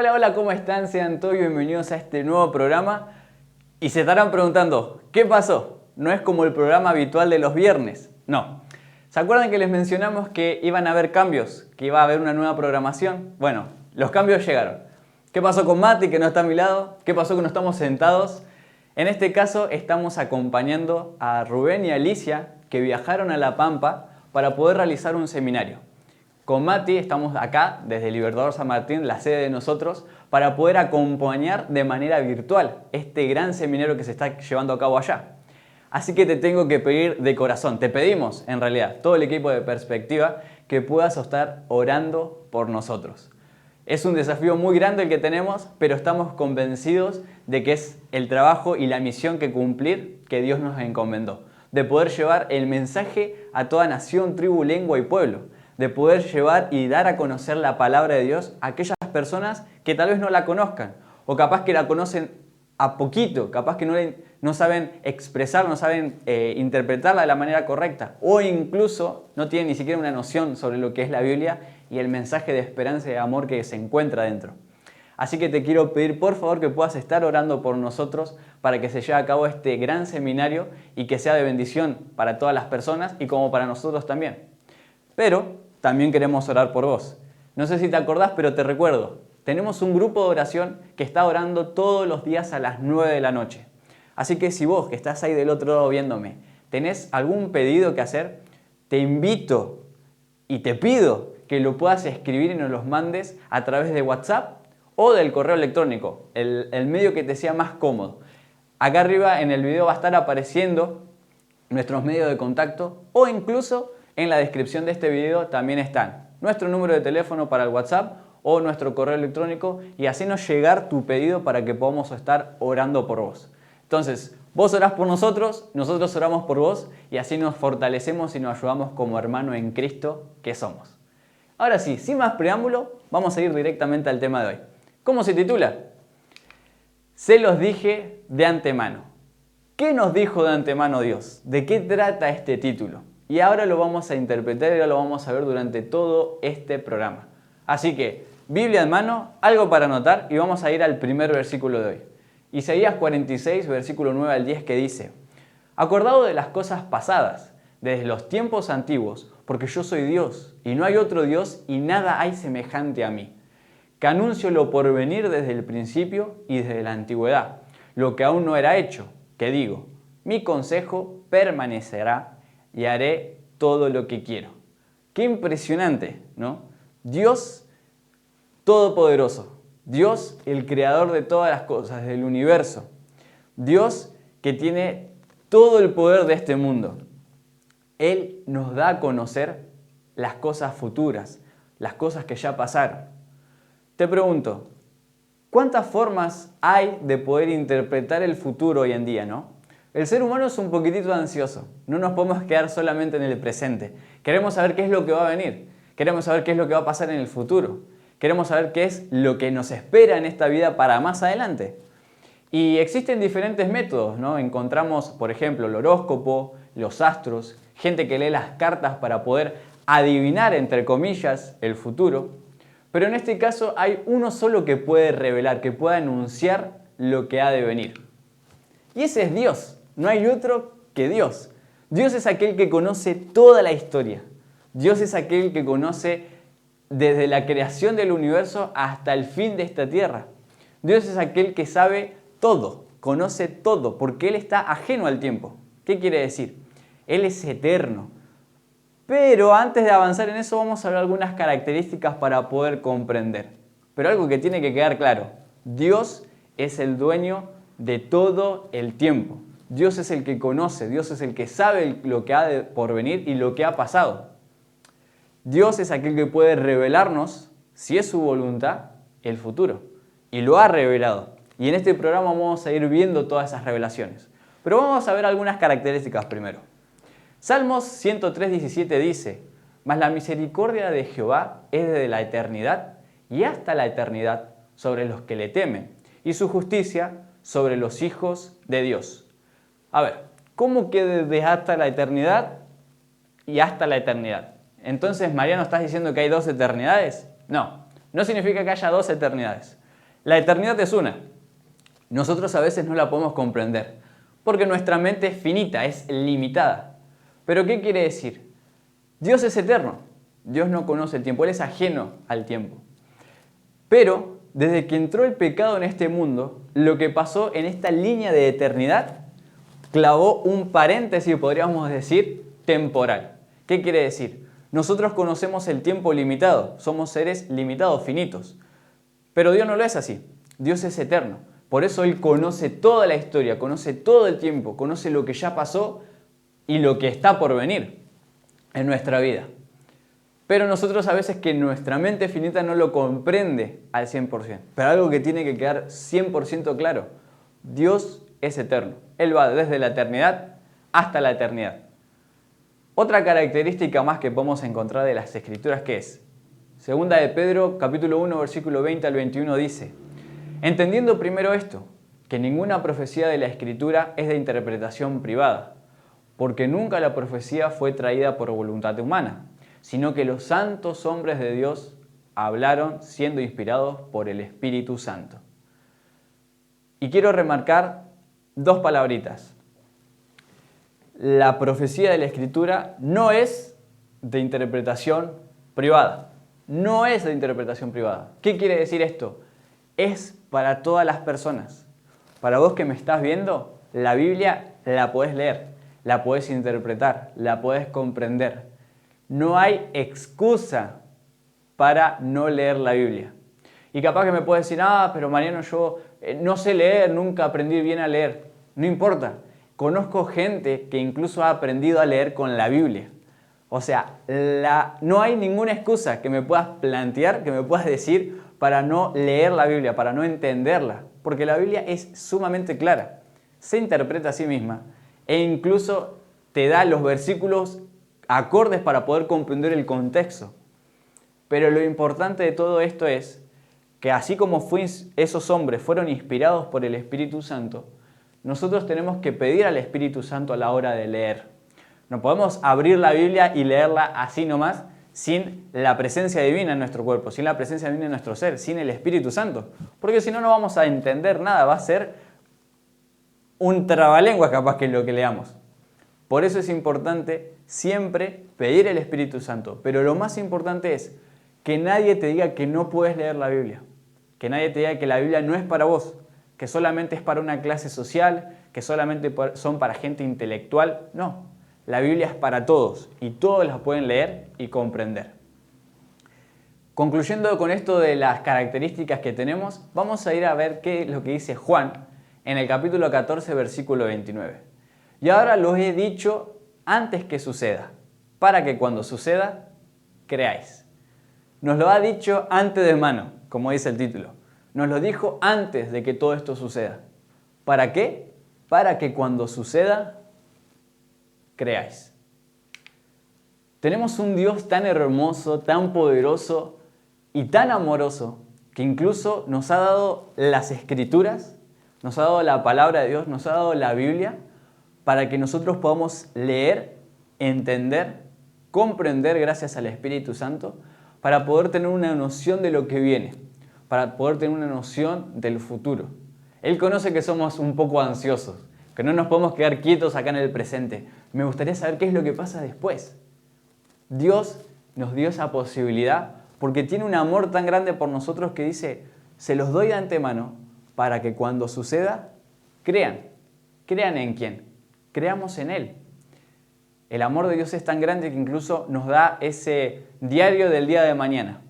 Hola, hola, ¿cómo están? Sean todos bienvenidos a este nuevo programa. Y se estarán preguntando, ¿qué pasó? No es como el programa habitual de los viernes. No. ¿Se acuerdan que les mencionamos que iban a haber cambios? Que iba a haber una nueva programación. Bueno, los cambios llegaron. ¿Qué pasó con Mati, que no está a mi lado? ¿Qué pasó que no estamos sentados? En este caso estamos acompañando a Rubén y Alicia, que viajaron a La Pampa para poder realizar un seminario. Con Mati estamos acá, desde Libertador San Martín, la sede de nosotros, para poder acompañar de manera virtual este gran seminario que se está llevando a cabo allá. Así que te tengo que pedir de corazón, te pedimos en realidad, todo el equipo de Perspectiva, que puedas estar orando por nosotros. Es un desafío muy grande el que tenemos, pero estamos convencidos de que es el trabajo y la misión que cumplir que Dios nos encomendó. De poder llevar el mensaje a toda nación, tribu, lengua y pueblo. De poder llevar y dar a conocer la palabra de Dios a aquellas personas que tal vez no la conozcan. O capaz que la conocen a poquito, capaz que no saben expresar, no saben interpretarla de la manera correcta. O incluso no tienen ni siquiera una noción sobre lo que es la Biblia y el mensaje de esperanza y de amor que se encuentra dentro. Así que te quiero pedir por favor que puedas estar orando por nosotros para que se lleve a cabo este gran seminario y que sea de bendición para todas las personas y como para nosotros también. Pero también queremos orar por vos. No sé si te acordás, pero te recuerdo. Tenemos un grupo de oración que está orando todos los días a las 9 de la noche. Así que si vos, que estás ahí del otro lado viéndome, tenés algún pedido que hacer, te invito y te pido que lo puedas escribir y nos los mandes a través de WhatsApp o del correo electrónico, el medio que te sea más cómodo. Acá arriba en el video va a estar apareciendo nuestros medios de contacto o incluso en la descripción de este video también están nuestro número de teléfono para el WhatsApp o nuestro correo electrónico y hacernos llegar tu pedido para que podamos estar orando por vos. Entonces, vos orás por nosotros oramos por vos y así nos fortalecemos y nos ayudamos como hermano en Cristo que somos. Ahora sí, sin más preámbulo, vamos a ir directamente al tema de hoy. ¿Cómo se titula? Se los dije de antemano. ¿Qué nos dijo de antemano Dios? ¿De qué trata este título? Y ahora lo vamos a interpretar y ahora lo vamos a ver durante todo este programa. Así que, Biblia en mano, algo para anotar y vamos a ir al primer versículo de hoy. Isaías 46, versículo 9 al 10 que dice: Acordado de las cosas pasadas, desde los tiempos antiguos, porque yo soy Dios y no hay otro Dios y nada hay semejante a mí, que anuncio lo por venir desde el principio y desde la antigüedad, lo que aún no era hecho, que digo, mi consejo permanecerá y haré todo lo que quiero. Qué impresionante, ¿no? Dios todopoderoso, Dios el creador de todas las cosas, del universo, Dios que tiene todo el poder de este mundo. Él nos da a conocer las cosas futuras, las cosas que ya pasaron. Te pregunto, ¿cuántas formas hay de poder interpretar el futuro hoy en día, no? El ser humano es un poquitito ansioso, no nos podemos quedar solamente en el presente. Queremos saber qué es lo que va a venir, queremos saber qué es lo que va a pasar en el futuro, queremos saber qué es lo que nos espera en esta vida para más adelante. Y existen diferentes métodos, ¿no? Encontramos, por ejemplo, el horóscopo, los astros, gente que lee las cartas para poder adivinar, entre comillas, el futuro. Pero en este caso hay uno solo que puede revelar, que pueda anunciar lo que ha de venir. Y ese es Dios. No hay otro que Dios. Dios es aquel que conoce toda la historia. Dios es aquel que conoce desde la creación del universo hasta el fin de esta tierra. Dios es aquel que sabe todo, conoce todo, porque Él está ajeno al tiempo. ¿Qué quiere decir? Él es eterno. Pero antes de avanzar en eso vamos a ver algunas características para poder comprender. Pero algo que tiene que quedar claro, Dios es el dueño de todo el tiempo. Dios es el que conoce, Dios es el que sabe lo que ha de por venir y lo que ha pasado. Dios es aquel que puede revelarnos, si es su voluntad, el futuro. Y lo ha revelado. Y en este programa vamos a ir viendo todas esas revelaciones. Pero vamos a ver algunas características primero. Salmos 103:17 dice: Mas la misericordia de Jehová es desde la eternidad y hasta la eternidad sobre los que le temen, y su justicia sobre los hijos de Dios. A ver, ¿cómo que desde hasta la eternidad y hasta la eternidad? Entonces, Mariano, ¿estás diciendo que hay dos eternidades? No, no significa que haya dos eternidades. La eternidad es una. Nosotros a veces no la podemos comprender, porque nuestra mente es finita, es limitada. ¿Pero qué quiere decir? Dios es eterno. Dios no conoce el tiempo, Él es ajeno al tiempo. Pero desde que entró el pecado en este mundo, lo que pasó en esta línea de eternidad clavó un paréntesis, podríamos decir, temporal. ¿Qué quiere decir? Nosotros conocemos el tiempo limitado, somos seres limitados, finitos. Pero Dios no lo es así, Dios es eterno. Por eso Él conoce toda la historia, conoce todo el tiempo, conoce lo que ya pasó y lo que está por venir en nuestra vida. Pero nosotros a veces que nuestra mente finita no lo comprende al 100%. Pero algo que tiene que quedar 100% claro, Dios es eterno. Él va desde la eternidad hasta la eternidad. Otra característica más que podemos encontrar de las Escrituras, ¿qué es? Segunda de Pedro, capítulo 1, versículo 20 al 21 dice: entendiendo primero esto, que ninguna profecía de la Escritura es de interpretación privada, porque nunca la profecía fue traída por voluntad humana, sino que los santos hombres de Dios hablaron siendo inspirados por el Espíritu Santo. Y quiero remarcar dos palabritas. La profecía de la Escritura no es de interpretación privada. No es de interpretación privada. ¿Qué quiere decir esto? Es para todas las personas. Para vos que me estás viendo, la Biblia la podés leer, la podés interpretar, la podés comprender. No hay excusa para no leer la Biblia. Y capaz que me puedes decir, pero Mariano, yo no sé leer, nunca aprendí bien a leer. No importa. Conozco gente que incluso ha aprendido a leer con la Biblia. O sea, no hay ninguna excusa que me puedas plantear, que me puedas decir para no leer la Biblia, para no entenderla. Porque la Biblia es sumamente clara. Se interpreta a sí misma e incluso te da los versículos acordes para poder comprender el contexto. Pero lo importante de todo esto es que así como esos hombres fueron inspirados por el Espíritu Santo, nosotros tenemos que pedir al Espíritu Santo a la hora de leer. No podemos abrir la Biblia y leerla así nomás, sin la presencia divina en nuestro cuerpo, sin la presencia divina en nuestro ser, sin el Espíritu Santo. Porque si no, no vamos a entender nada, va a ser un trabalenguas capaz que es lo que leamos. Por eso es importante siempre pedir el Espíritu Santo. Pero lo más importante es que nadie te diga que no puedes leer la Biblia. Que nadie te diga que la Biblia no es para vos, que solamente es para una clase social, que solamente son para gente intelectual. No, la Biblia es para todos y todos la pueden leer y comprender. Concluyendo con esto de las características que tenemos, vamos a ir a ver qué es lo que dice Juan en el capítulo 14, versículo 29. Y ahora los he dicho antes que suceda, para que cuando suceda, creáis. Nos lo ha dicho antes de mano, como dice el título. Nos lo dijo antes de que todo esto suceda. ¿Para qué? Para que cuando suceda, creáis. Tenemos un Dios tan hermoso, tan poderoso y tan amoroso que incluso nos ha dado las Escrituras, nos ha dado la palabra de Dios, nos ha dado la Biblia para que nosotros podamos leer, entender, comprender gracias al Espíritu Santo, para poder tener una noción de lo que viene, para poder tener una noción del futuro. Él conoce que somos un poco ansiosos, que no nos podemos quedar quietos acá en el presente. Me gustaría saber qué es lo que pasa después. Dios nos dio esa posibilidad porque tiene un amor tan grande por nosotros que dice, se los doy de antemano para que cuando suceda, crean. ¿Crean en quién? Creamos en Él. El amor de Dios es tan grande que incluso nos da ese diario del día de mañana,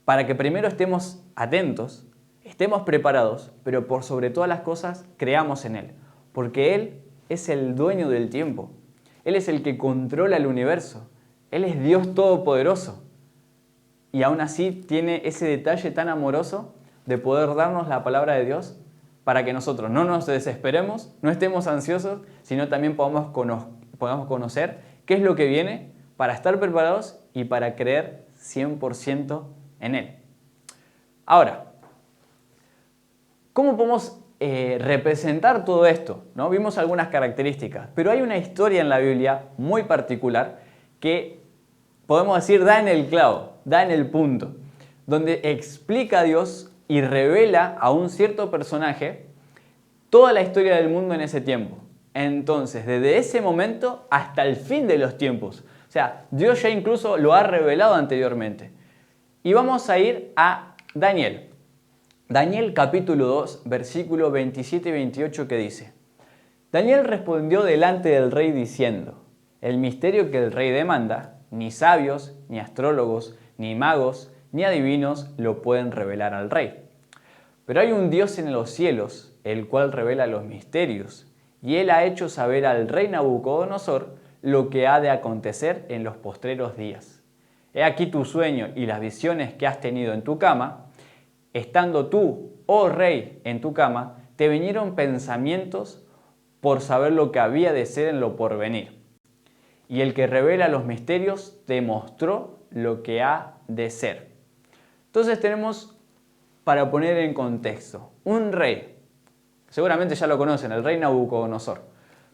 para que primero estemos atentos, estemos preparados, pero por sobre todas las cosas creamos en Él, porque Él es el dueño del tiempo, Él es el que controla el universo, Él es Dios todopoderoso, y aún así tiene ese detalle tan amoroso de poder darnos la palabra de Dios para que nosotros no nos desesperemos, no estemos ansiosos, sino también podamos conocer qué es lo que viene para estar preparados y para creer 100% en Él. Ahora, ¿cómo podemos representar todo esto? ¿No? Vimos algunas características, pero hay una historia en la Biblia muy particular que podemos decir da en el clavo, da en el punto, donde explica a Dios y revela a un cierto personaje toda la historia del mundo en ese tiempo. Entonces, desde ese momento hasta el fin de los tiempos. O sea, Dios ya incluso lo ha revelado anteriormente. Y vamos a ir a Daniel. Daniel capítulo 2, versículo 27 y 28 que dice: Daniel respondió delante del rey diciendo: el misterio que el rey demanda, ni sabios, ni astrólogos, ni magos, ni adivinos lo pueden revelar al rey. Pero hay un Dios en los cielos, el cual revela los misterios, y él ha hecho saber al rey Nabucodonosor lo que ha de acontecer en los postreros días. He aquí tu sueño y las visiones que has tenido en tu cama. Estando tú, oh rey, en tu cama, te vinieron pensamientos por saber lo que había de ser en lo porvenir. Y el que revela los misterios te mostró lo que ha de ser. Entonces tenemos, para poner en contexto, un rey, seguramente ya lo conocen, el rey Nabucodonosor,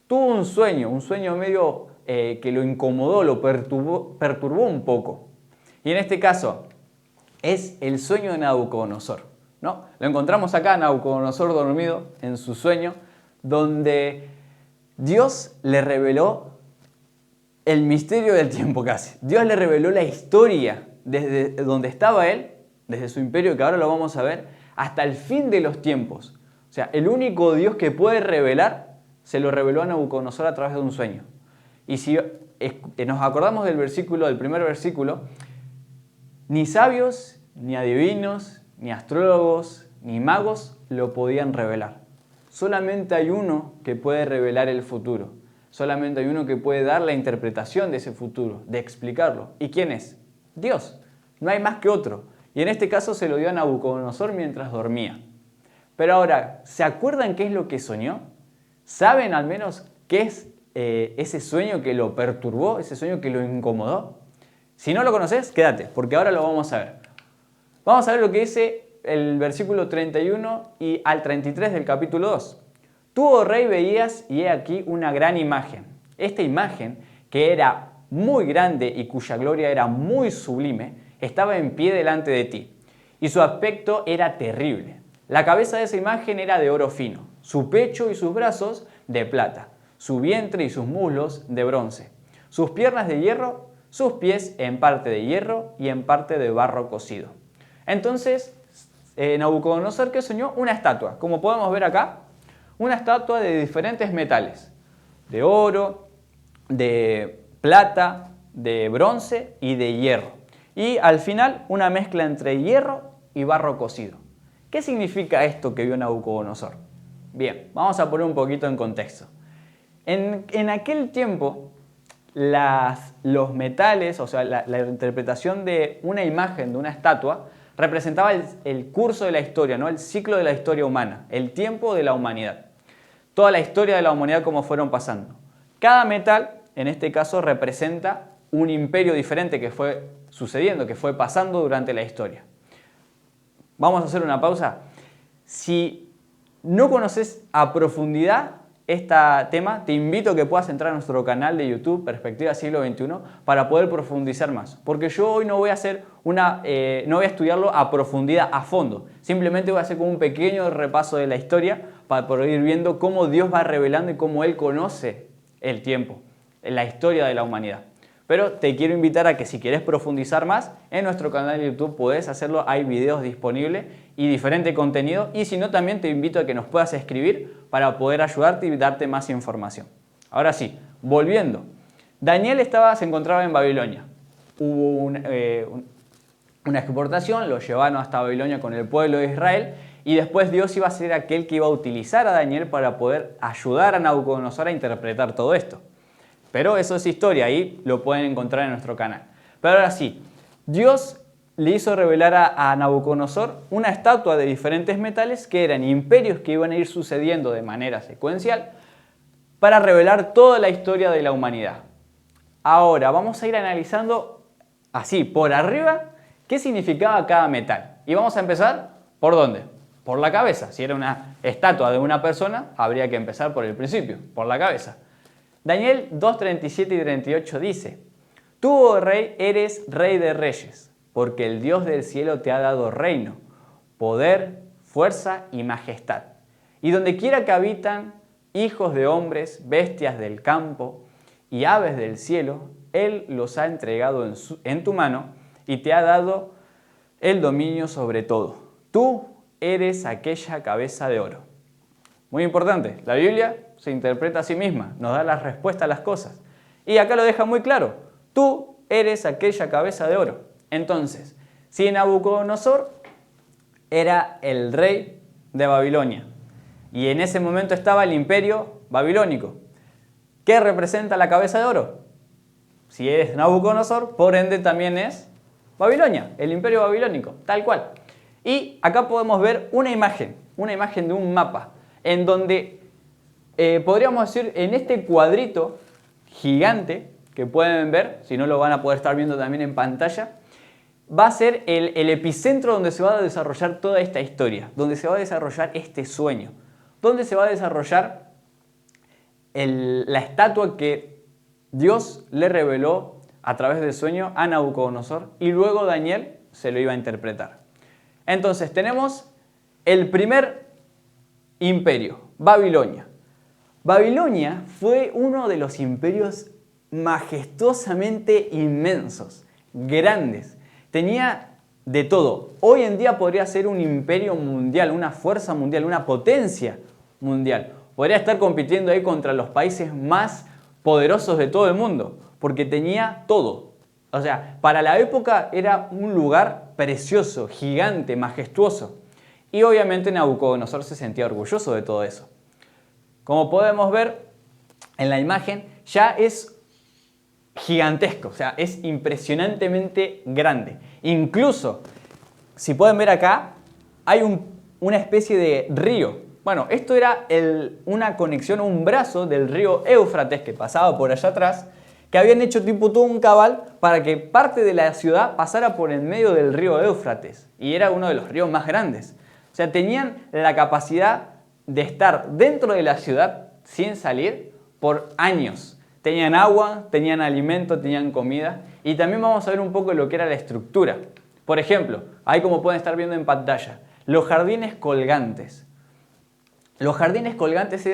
tuvo un sueño medio que lo incomodó, lo perturbó un poco. Y en este caso es el sueño de Nabucodonosor, ¿no? Lo encontramos acá, Nabucodonosor dormido en su sueño, donde Dios le reveló el misterio del tiempo casi. Dios le reveló la historia desde donde estaba él, desde su imperio, que ahora lo vamos a ver, hasta el fin de los tiempos. O sea, el único Dios que puede revelar, se lo reveló a Nabucodonosor a través de un sueño. Y si nos acordamos del primer versículo, ni sabios, ni adivinos, ni astrólogos, ni magos lo podían revelar. Solamente hay uno que puede revelar el futuro. Solamente hay uno que puede dar la interpretación de ese futuro, de explicarlo. ¿Y quién es? Dios. No hay más que otro. Y en este caso se lo dio a Nabucodonosor mientras dormía. Pero ahora, ¿se acuerdan qué es lo que soñó? ¿Saben al menos qué es ese sueño que lo perturbó, ese sueño que lo incomodó? Si no lo conoces, quédate, porque ahora lo vamos a ver. Vamos a ver lo que dice el versículo 31 y al 33 del capítulo 2. Tú, oh rey, veías y he aquí una gran imagen. Esta imagen, que era muy grande y cuya gloria era muy sublime, estaba en pie delante de ti, y su aspecto era terrible. La cabeza de esa imagen era de oro fino, su pecho y sus brazos de plata, su vientre y sus muslos de bronce, sus piernas de hierro, sus pies en parte de hierro y en parte de barro cocido. Entonces, Nabucodonosor, ¿qué soñó? Una estatua, como podemos ver acá, una estatua de diferentes metales, de oro, de plata, de bronce y de hierro. Y al final una mezcla entre hierro y barro cocido. ¿Qué significa esto que vio Nabucodonosor? Bien, vamos a poner un poquito en contexto. En aquel tiempo, los metales, o sea, la interpretación de una imagen, de una estatua, representaba el curso de la historia, ¿no? El ciclo de la historia humana, el tiempo de la humanidad. Toda la historia de la humanidad, cómo fueron pasando. Cada metal, en este caso, representa un imperio diferente que fue sucediendo, que fue pasando durante la historia. Vamos a hacer una pausa. Si no conoces a profundidad este tema, te invito a que puedas entrar a nuestro canal de YouTube, Perspectiva Siglo XXI, para poder profundizar más. Porque yo hoy no voy a hacer no voy a estudiarlo a profundidad, a fondo. Simplemente voy a hacer como un pequeño repaso de la historia para poder ir viendo cómo Dios va revelando y cómo Él conoce el tiempo, la historia de la humanidad. Pero te quiero invitar a que si quieres profundizar más, en nuestro canal de YouTube puedes hacerlo, hay videos disponibles y diferente contenido. Y si no, también te invito a que nos puedas escribir para poder ayudarte y darte más información. Ahora sí, volviendo. Daniel se encontraba en Babilonia. Hubo una exportación, lo llevaron hasta Babilonia con el pueblo de Israel y después Dios iba a ser aquel que iba a utilizar a Daniel para poder ayudar a Nabucodonosor a interpretar todo esto. Pero eso es historia, ahí lo pueden encontrar en nuestro canal. Pero ahora sí, Dios le hizo revelar a Nabucodonosor una estatua de diferentes metales que eran imperios que iban a ir sucediendo de manera secuencial para revelar toda la historia de la humanidad. Ahora vamos a ir analizando así, por arriba, qué significaba cada metal. Y vamos a empezar, ¿por dónde? Por la cabeza. Si era una estatua de una persona, habría que empezar por el principio, por la cabeza. Daniel 2:37 y 38 dice: Tú, oh rey, eres rey de reyes, porque el Dios del cielo te ha dado reino, poder, fuerza y majestad. Y donde quiera que habitan hijos de hombres, bestias del campo y aves del cielo, Él los ha entregado en tu mano y te ha dado el dominio sobre todo. Tú eres aquella cabeza de oro. Muy importante, la Biblia se interpreta a sí misma, nos da la respuesta a las cosas. Y acá lo deja muy claro, tú eres aquella cabeza de oro. Entonces, si Nabucodonosor era el rey de Babilonia y en ese momento estaba el imperio babilónico, ¿qué representa la cabeza de oro? Si es Nabucodonosor, por ende también es Babilonia, el imperio babilónico, tal cual. Y acá podemos ver una imagen de un mapa, en donde podríamos decir, en este cuadrito gigante que pueden ver, si no lo van a poder estar viendo también en pantalla, va a ser el epicentro donde se va a desarrollar toda esta historia, donde se va a desarrollar este sueño, donde se va a desarrollar la estatua que Dios le reveló a través del sueño a Nabucodonosor y luego Daniel se lo iba a interpretar. Entonces tenemos el primer imperio, Babilonia. Babilonia fue uno de los imperios majestuosamente inmensos, grandes. Tenía de todo. Hoy en día podría ser un imperio mundial, una fuerza mundial, una potencia mundial. Podría estar compitiendo ahí contra los países más poderosos de todo el mundo, porque tenía todo. O sea, para la época era un lugar precioso, gigante, majestuoso. Y obviamente Nabucodonosor se sentía orgulloso de todo eso. Como podemos ver en la imagen, ya es gigantesco, o sea, es impresionantemente grande. Incluso, si pueden ver acá, hay una especie de río. Bueno, esto era una conexión, un brazo del río Éufrates que pasaba por allá atrás, que habían hecho tipo todo un cabal para que parte de la ciudad pasara por el medio del río Éufrates. Y era uno de los ríos más grandes. O sea, tenían la capacidad de estar dentro de la ciudad sin salir por años. Tenían agua, tenían alimento, tenían comida y también vamos a ver un poco lo que era la estructura. Por ejemplo, ahí como pueden estar viendo en pantalla, los jardines colgantes. Los jardines colgantes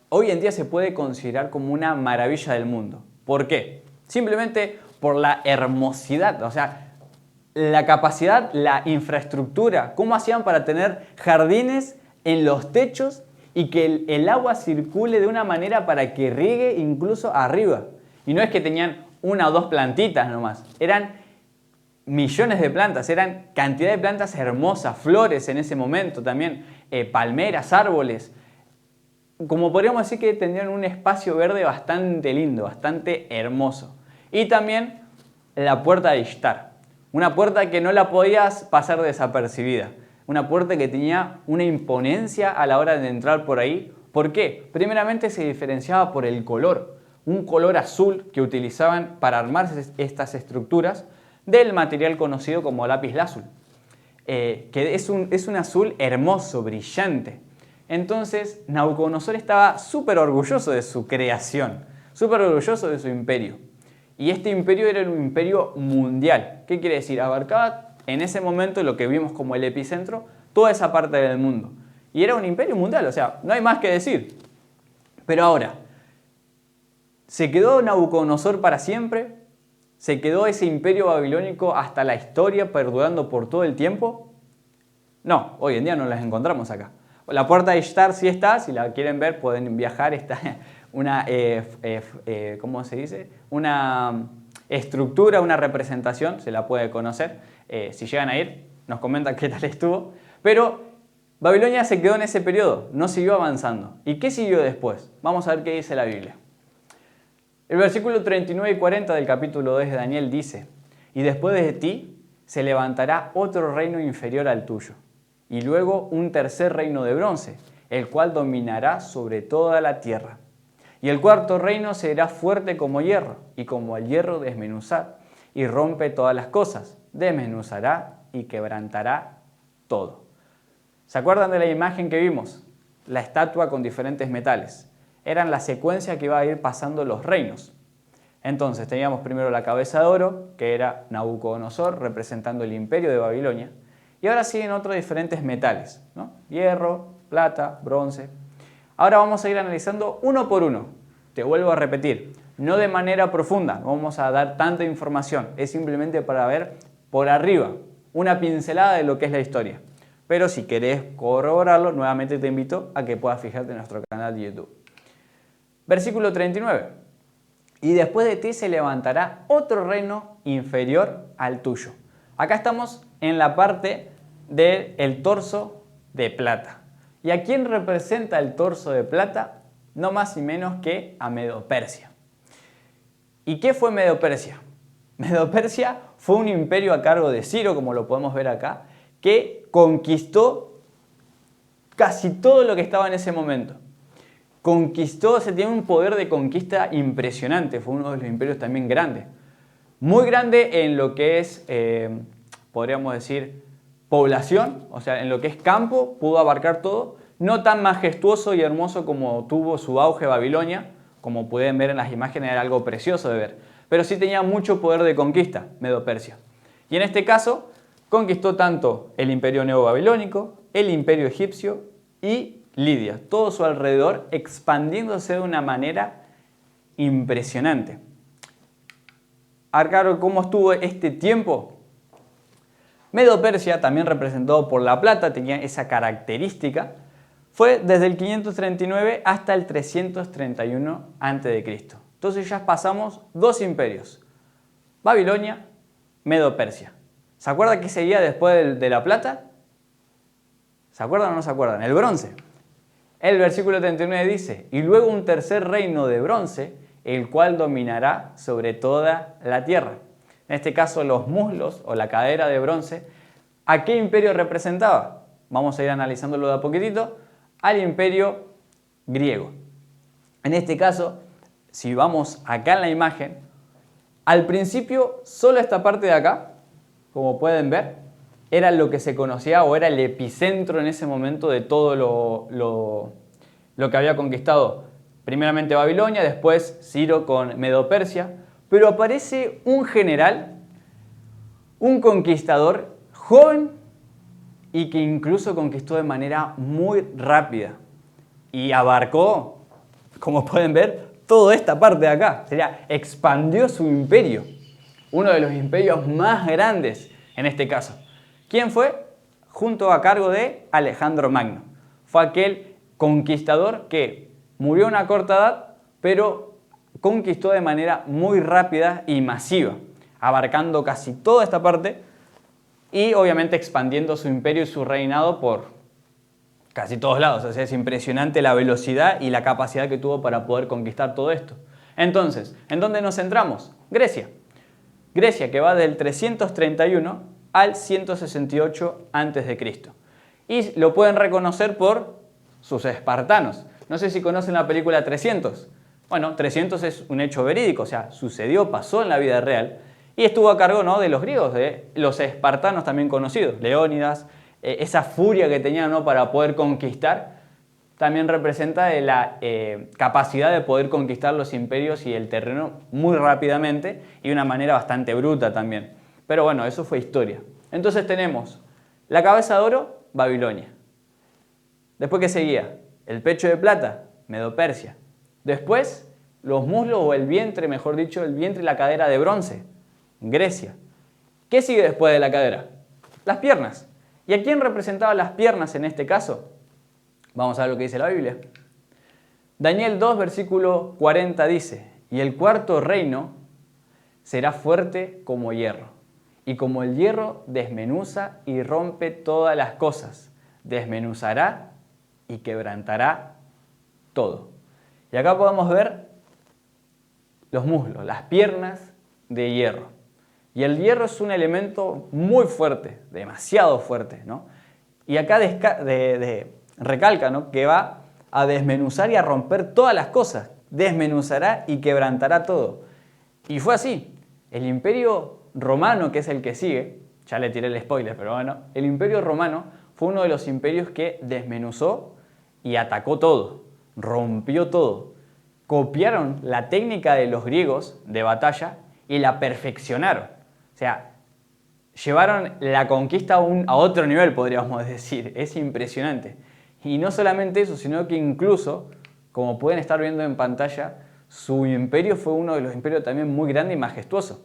hoy en día se puede considerar como una maravilla del mundo. ¿Por qué? Simplemente por la hermosidad, o sea, la capacidad, la infraestructura, cómo hacían para tener jardines en los techos y que el agua circule de una manera para que riegue incluso arriba. Y no es que tenían una o dos plantitas nomás, eran millones de plantas, eran cantidad de plantas hermosas, flores en ese momento también, palmeras, árboles. Como podríamos decir que tenían un espacio verde bastante lindo, bastante hermoso. Y también la puerta de Ishtar, una puerta que no la podías pasar desapercibida. Una puerta que tenía una imponencia a la hora de entrar por ahí. ¿Por qué? Primeramente se diferenciaba por el color. Un color azul que utilizaban para armar estas estructuras del material conocido como lapislázuli. Que es un azul hermoso, brillante. Entonces Nabucodonosor estaba súper orgulloso de su creación, súper orgulloso de su imperio. Y este imperio era un imperio mundial. ¿Qué quiere decir? Abarcaba en ese momento lo que vimos como el epicentro, toda esa parte del mundo. Y era un imperio mundial, o sea, no hay más que decir. Pero ahora, ¿se quedó Nabucodonosor para siempre? ¿Se quedó ese imperio babilónico hasta la historia perdurando por todo el tiempo? No, hoy en día no las encontramos acá. La puerta de Ishtar sí está, si la quieren ver pueden viajar, está una, ¿cómo se dice? Una estructura, una representación, se la puede conocer. Si llegan a ir, nos comentan qué tal estuvo. Pero Babilonia se quedó en ese periodo, no siguió avanzando. ¿Y qué siguió después? Vamos a ver qué dice la Biblia. El versículo 39 y 40 del capítulo 2 de Daniel dice: y después de ti se levantará otro reino inferior al tuyo, y luego un tercer reino de bronce, el cual dominará sobre toda la tierra. Y el cuarto reino será fuerte como hierro, y como el hierro desmenuzar, y rompe todas las cosas, desmenuzará y quebrantará todo. ¿Se acuerdan de la imagen que vimos? La estatua con diferentes metales. Eran la secuencia que iba a ir pasando los reinos. Entonces teníamos primero la cabeza de oro, que era Nabucodonosor, representando el imperio de Babilonia. Y ahora siguen otros diferentes metales, ¿no? Hierro, plata, bronce. Ahora vamos a ir analizando uno por uno. Te vuelvo a repetir, no de manera profunda, no vamos a dar tanta información, es simplemente para ver por arriba, una pincelada de lo que es la historia. Pero si querés corroborarlo, nuevamente te invito a que puedas fijarte en nuestro canal de YouTube. Versículo 39. Y después de ti se levantará otro reino inferior al tuyo. Acá estamos en la parte del torso de plata. ¿Y a quién representa el torso de plata? No más y menos que a Medo-Persia. ¿Y qué fue Medo-Persia? Medo-Persia fue un imperio a cargo de Ciro, como lo podemos ver acá, que conquistó casi todo lo que estaba en ese momento. Conquistó, se tiene un poder de conquista impresionante, fue uno de los imperios también grandes. Muy grande en lo que es, podríamos decir, población, o sea, en lo que es campo, pudo abarcar todo. No tan majestuoso y hermoso como tuvo su auge Babilonia, como pueden ver en las imágenes, era algo precioso de ver. Pero sí tenía mucho poder de conquista, Medo-Persia. Y en este caso, conquistó tanto el imperio neobabilónico, el imperio egipcio y Lidia, todo su alrededor, expandiéndose de una manera impresionante. Claro, ¿cómo estuvo este tiempo? Medo-Persia, también representado por la plata, tenía esa característica. Fue desde el 539 hasta el 331 a.C. Entonces ya pasamos dos imperios, Babilonia, Medo-Persia. ¿Se acuerdan qué seguía después de la plata? ¿Se acuerdan o no se acuerdan? El bronce. El versículo 39 dice, y luego un tercer reino de bronce, el cual dominará sobre toda la tierra. En este caso los muslos o la cadera de bronce, ¿a qué imperio representaba? Vamos a ir analizándolo de a poquitito. Al imperio griego. En este caso, si vamos acá en la imagen, al principio solo esta parte de acá, como pueden ver, era lo que se conocía o era el epicentro en ese momento de todo lo que había conquistado. Primeramente Babilonia, después Ciro con Medo-Persia, pero aparece un general, un conquistador joven y que incluso conquistó de manera muy rápida y abarcó, como pueden ver, toda esta parte de acá. Sería, expandió su imperio, uno de los imperios más grandes en este caso. ¿Quién fue? Junto a cargo de Alejandro Magno. Fue aquel conquistador que murió a una corta edad, pero conquistó de manera muy rápida y masiva, abarcando casi toda esta parte y obviamente expandiendo su imperio y su reinado por casi todos lados. O sea, es impresionante la velocidad y la capacidad que tuvo para poder conquistar todo esto. Entonces, ¿en dónde nos centramos? Grecia. Grecia, que va del 331 al 168 a.C. Y lo pueden reconocer por sus espartanos. No sé si conocen la película 300. Bueno, 300 es un hecho verídico, o sea, sucedió, pasó en la vida real y estuvo a cargo, ¿no?, de los griegos, de los espartanos también conocidos, Leónidas, esa furia que tenían, ¿no?, para poder conquistar, también representa de la capacidad de poder conquistar los imperios y el terreno muy rápidamente y de una manera bastante bruta también. Pero bueno, eso fue historia. Entonces tenemos la cabeza de oro, Babilonia. Después, ¿qué seguía? El pecho de plata, Medo-Persia. Después, los muslos o el vientre, mejor dicho, el vientre y la cadera de bronce, Grecia. ¿Qué sigue después de la cadera? Las piernas. ¿Y a quién representaban las piernas en este caso? Vamos a ver lo que dice la Biblia. Daniel 2, versículo 40 dice, y el cuarto reino será fuerte como hierro, y como el hierro desmenuza y rompe todas las cosas, desmenuzará y quebrantará todo. Y acá podemos ver los muslos, las piernas de hierro. Y el hierro es un elemento muy fuerte, demasiado fuerte, ¿no? Y acá recalca, ¿no?, que va a desmenuzar y a romper todas las cosas. Desmenuzará y quebrantará todo. Y fue así. El Imperio Romano, que es el que sigue, ya le tiré el spoiler, pero bueno, el Imperio Romano fue uno de los imperios que desmenuzó y atacó todo, rompió todo. Copiaron la técnica de los griegos de batalla y la perfeccionaron. O sea, llevaron la conquista a otro nivel, podríamos decir. Es impresionante. Y no solamente eso, sino que incluso, como pueden estar viendo en pantalla, su imperio fue uno de los imperios también muy grande y majestuoso.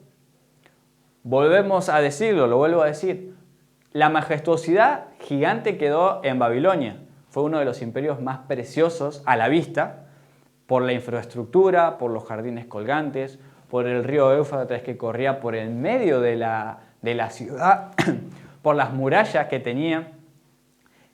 Volvemos a decirlo, lo vuelvo a decir. La majestuosidad gigante quedó en Babilonia. Fue uno de los imperios más preciosos a la vista, por la infraestructura, por los jardines colgantes, por el río Éufrates que corría por el medio de la ciudad, por las murallas que tenían,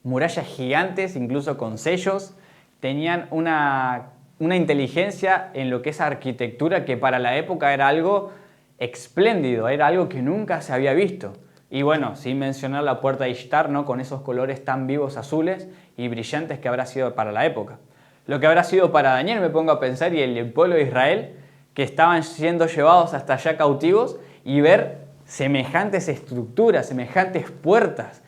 murallas gigantes, incluso con sellos. Tenían una inteligencia en lo que es arquitectura que para la época era algo espléndido, era algo que nunca se había visto. Y bueno, sin mencionar la puerta de Ishtar, ¿no? Con esos colores tan vivos azules y brillantes que habrá sido para la época. Lo que habrá sido para Daniel, me pongo a pensar, y el pueblo de Israel, que estaban siendo llevados hasta allá cautivos, y ver semejantes estructuras, semejantes puertas,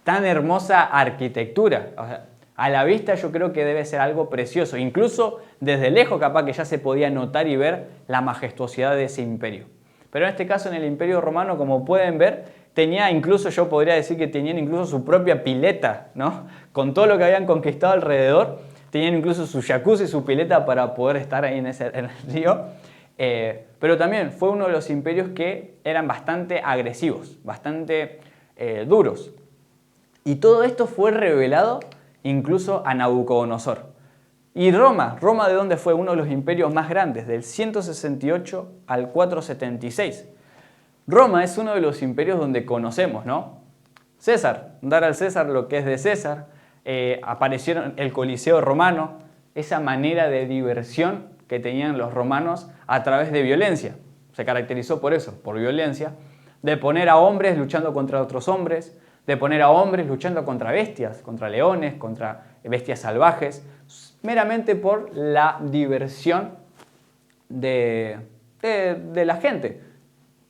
tan hermosa arquitectura. O sea, a la vista yo creo que debe ser algo precioso. Incluso desde lejos capaz que ya se podía notar y ver la majestuosidad de ese imperio. Pero en este caso en el Imperio Romano, como pueden ver, tenía incluso, yo podría decir que tenían incluso su propia pileta, ¿no? Con todo lo que habían conquistado alrededor, tenían incluso su jacuzzi, su pileta para poder estar ahí en el río. Pero también fue uno de los imperios que eran bastante agresivos, bastante duros. Y todo esto fue revelado incluso a Nabucodonosor. Y Roma, ¿de dónde fue? Uno de los imperios más grandes, del 168 al 476. Roma es uno de los imperios donde conocemos, ¿no? César, dar al César lo que es de César. Aparecieron el Coliseo romano, esa manera de diversión que tenían los romanos a través de violencia. Se caracterizó por eso, por violencia, de poner a hombres luchando contra otros hombres, de poner a hombres luchando contra bestias, contra leones, contra bestias salvajes, meramente por la diversión de la gente,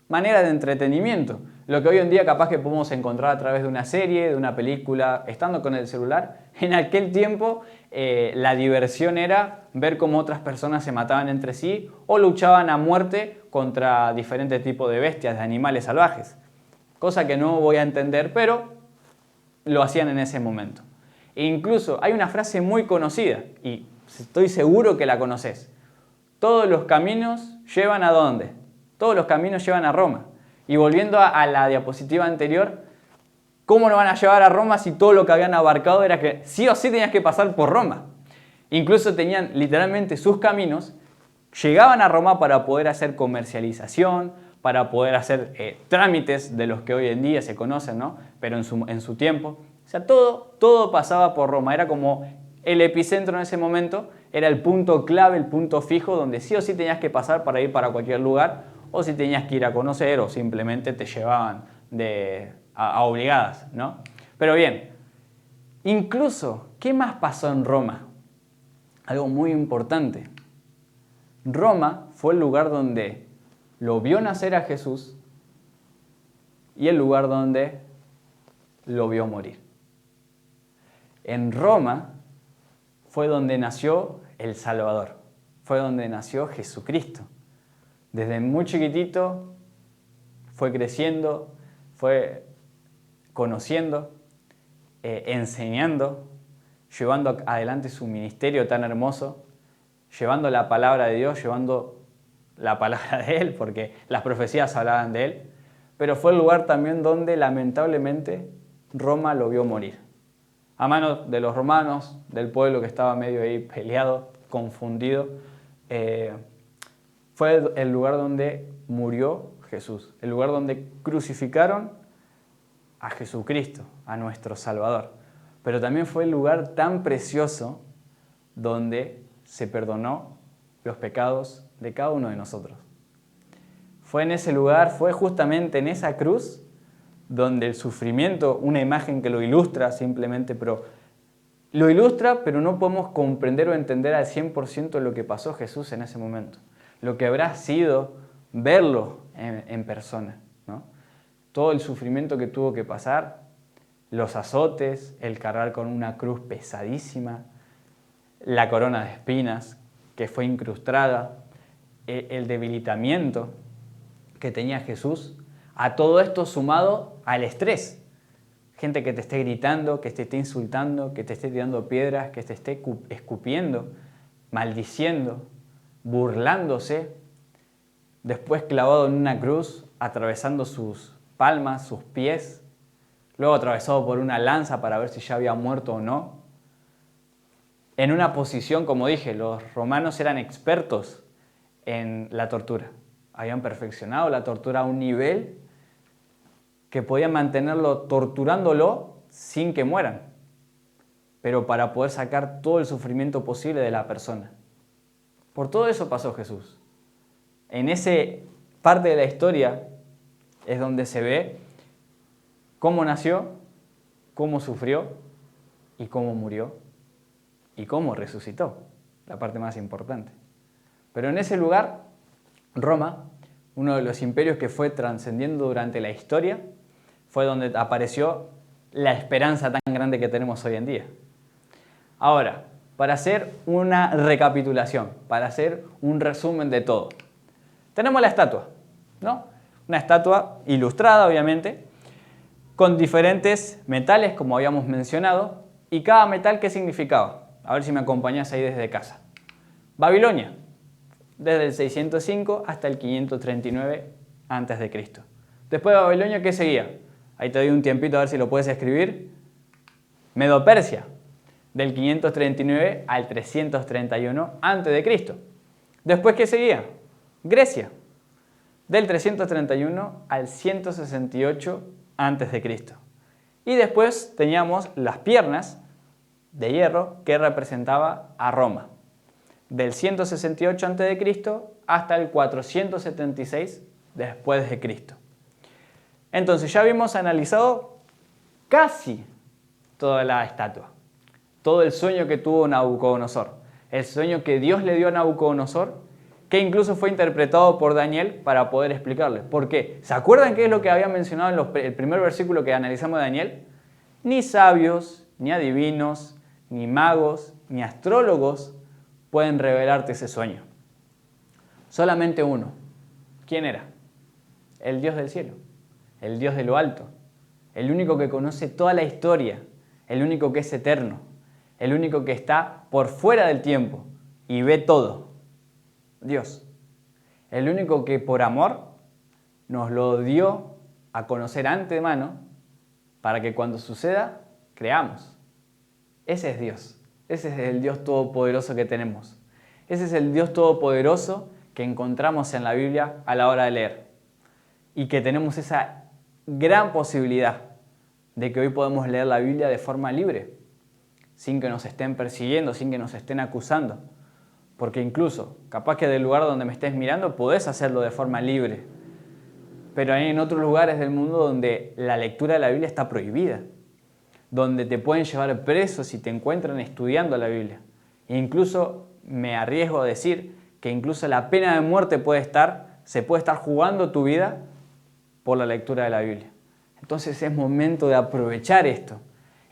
manera de entretenimiento. Lo que hoy en día capaz que podemos encontrar a través de una serie, de una película, estando con el celular. En aquel tiempo la diversión era ver cómo otras personas se mataban entre sí o luchaban a muerte contra diferentes tipos de bestias, de animales salvajes. Cosa que no voy a entender, pero lo hacían en ese momento. E incluso hay una frase muy conocida, y estoy seguro que la conoces. Todos los caminos llevan ¿a dónde? Todos los caminos llevan a Roma. Y volviendo a la diapositiva anterior, ¿cómo no van a llevar a Roma si todo lo que habían abarcado era que sí o sí tenías que pasar por Roma? Incluso tenían literalmente sus caminos, llegaban a Roma para poder hacer comercialización, para poder hacer trámites de los que hoy en día se conocen, ¿no? Pero en su tiempo. O sea, todo pasaba por Roma. Era como el epicentro en ese momento, era el punto clave, el punto fijo, donde sí o sí tenías que pasar para ir para cualquier lugar, o si tenías que ir a conocer, o simplemente te llevaban a obligadas, ¿no? Pero bien, incluso, ¿qué más pasó en Roma? Algo muy importante. Roma fue el lugar donde lo vio nacer a Jesús y el lugar donde lo vio morir. En Roma fue donde nació el Salvador, fue donde nació Jesucristo. Desde muy chiquitito fue creciendo, fue conociendo, enseñando, llevando adelante su ministerio tan hermoso, llevando la palabra de Dios, llevando la palabra de Él, porque las profecías hablaban de Él, pero fue el lugar también donde lamentablemente Roma lo vio morir. A manos de los romanos, del pueblo que estaba medio ahí peleado, confundido, fue el lugar donde murió Jesús, el lugar donde crucificaron a Jesucristo, a nuestro Salvador. Pero también fue el lugar tan precioso donde se perdonó los pecados de cada uno de nosotros. Fue en ese lugar, fue justamente en esa cruz donde el sufrimiento, una imagen que lo ilustra simplemente, pero lo ilustra, pero no podemos comprender o entender al 100% lo que pasó Jesús en ese momento. Lo que habrá sido verlo en persona, ¿no? Todo el sufrimiento que tuvo que pasar, los azotes, el cargar con una cruz pesadísima, la corona de espinas que fue incrustada, el debilitamiento que tenía Jesús A todo esto sumado al estrés. Gente que te esté gritando, que te esté insultando, que te esté tirando piedras, que te esté escupiendo, maldiciendo, burlándose, después clavado en una cruz, atravesando sus palmas, sus pies, luego atravesado por una lanza para ver si ya había muerto o no. En una posición, como dije, los romanos eran expertos en la tortura. Habían perfeccionado la tortura a un nivel que podían mantenerlo torturándolo sin que mueran, pero para poder sacar todo el sufrimiento posible de la persona. Por todo eso pasó Jesús. En esa parte de la historia es donde se ve cómo nació, cómo sufrió y cómo murió y cómo resucitó, la parte más importante. Pero en ese lugar, Roma, uno de los imperios que fue trascendiendo durante la historia, fue donde apareció la esperanza tan grande que tenemos hoy en día. Ahora, para hacer una recapitulación, para hacer un resumen de todo, tenemos la estatua, ¿no? Una estatua ilustrada, obviamente, con diferentes metales, como habíamos mencionado, y cada metal, ¿qué significaba? A ver si me acompañás ahí desde casa. Babilonia, desde el 605 hasta el 539 a.C. Después de Babilonia, ¿qué seguía? Ahí te doy un tiempito a ver si lo puedes escribir. Medo-Persia, del 539 al 331 a.C. Después, ¿qué seguía? Grecia, del 331 al 168 a.C. Y después teníamos las piernas de hierro que representaba a Roma, del 168 a.C. hasta el 476 después de Cristo. Entonces ya habíamos analizado casi toda la estatua, todo el sueño que tuvo Nabucodonosor, el sueño que Dios le dio a Nabucodonosor, que incluso fue interpretado por Daniel para poder explicarle. ¿Por qué? ¿Se acuerdan qué es lo que había mencionado en el primer versículo que analizamos de Daniel? Ni sabios, ni adivinos, ni magos, ni astrólogos pueden revelarte ese sueño. Solamente uno. ¿Quién era? El Dios del cielo, el Dios de lo alto, el único que conoce toda la historia, el único que es eterno, el único que está por fuera del tiempo y ve todo. Dios. El único que por amor nos lo dio a conocer antemano para que cuando suceda, creamos. Ese es Dios. Ese es el Dios todopoderoso que tenemos. Ese es el Dios todopoderoso que encontramos en la Biblia a la hora de leer. Y que tenemos esa gran posibilidad de que hoy podemos leer la Biblia de forma libre, sin que nos estén persiguiendo, sin que nos estén acusando. Porque incluso, capaz que del lugar donde me estés mirando, podés hacerlo de forma libre. Pero hay en otros lugares del mundo donde la lectura de la Biblia está prohibida, donde te pueden llevar preso si te encuentran estudiando la Biblia. E incluso me arriesgo a decir que incluso la pena de muerte se puede estar jugando tu vida por la lectura de la Biblia. Entonces es momento de aprovechar esto.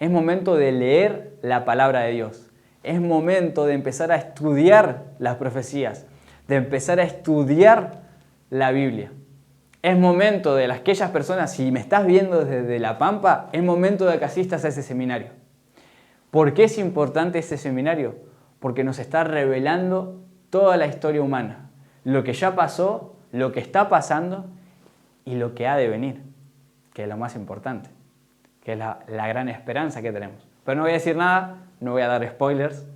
Es momento de leer la palabra de Dios. Es momento de empezar a estudiar las profecías, de empezar a estudiar la Biblia. Es momento de aquellas personas, si me estás viendo desde La Pampa, es momento de que asistas a ese seminario. ¿Por qué es importante ese seminario? Porque nos está revelando toda la historia humana, lo que ya pasó, lo que está pasando y lo que ha de venir, que es lo más importante, que es la gran esperanza que tenemos. Pero no voy a decir nada, no voy a dar spoilers,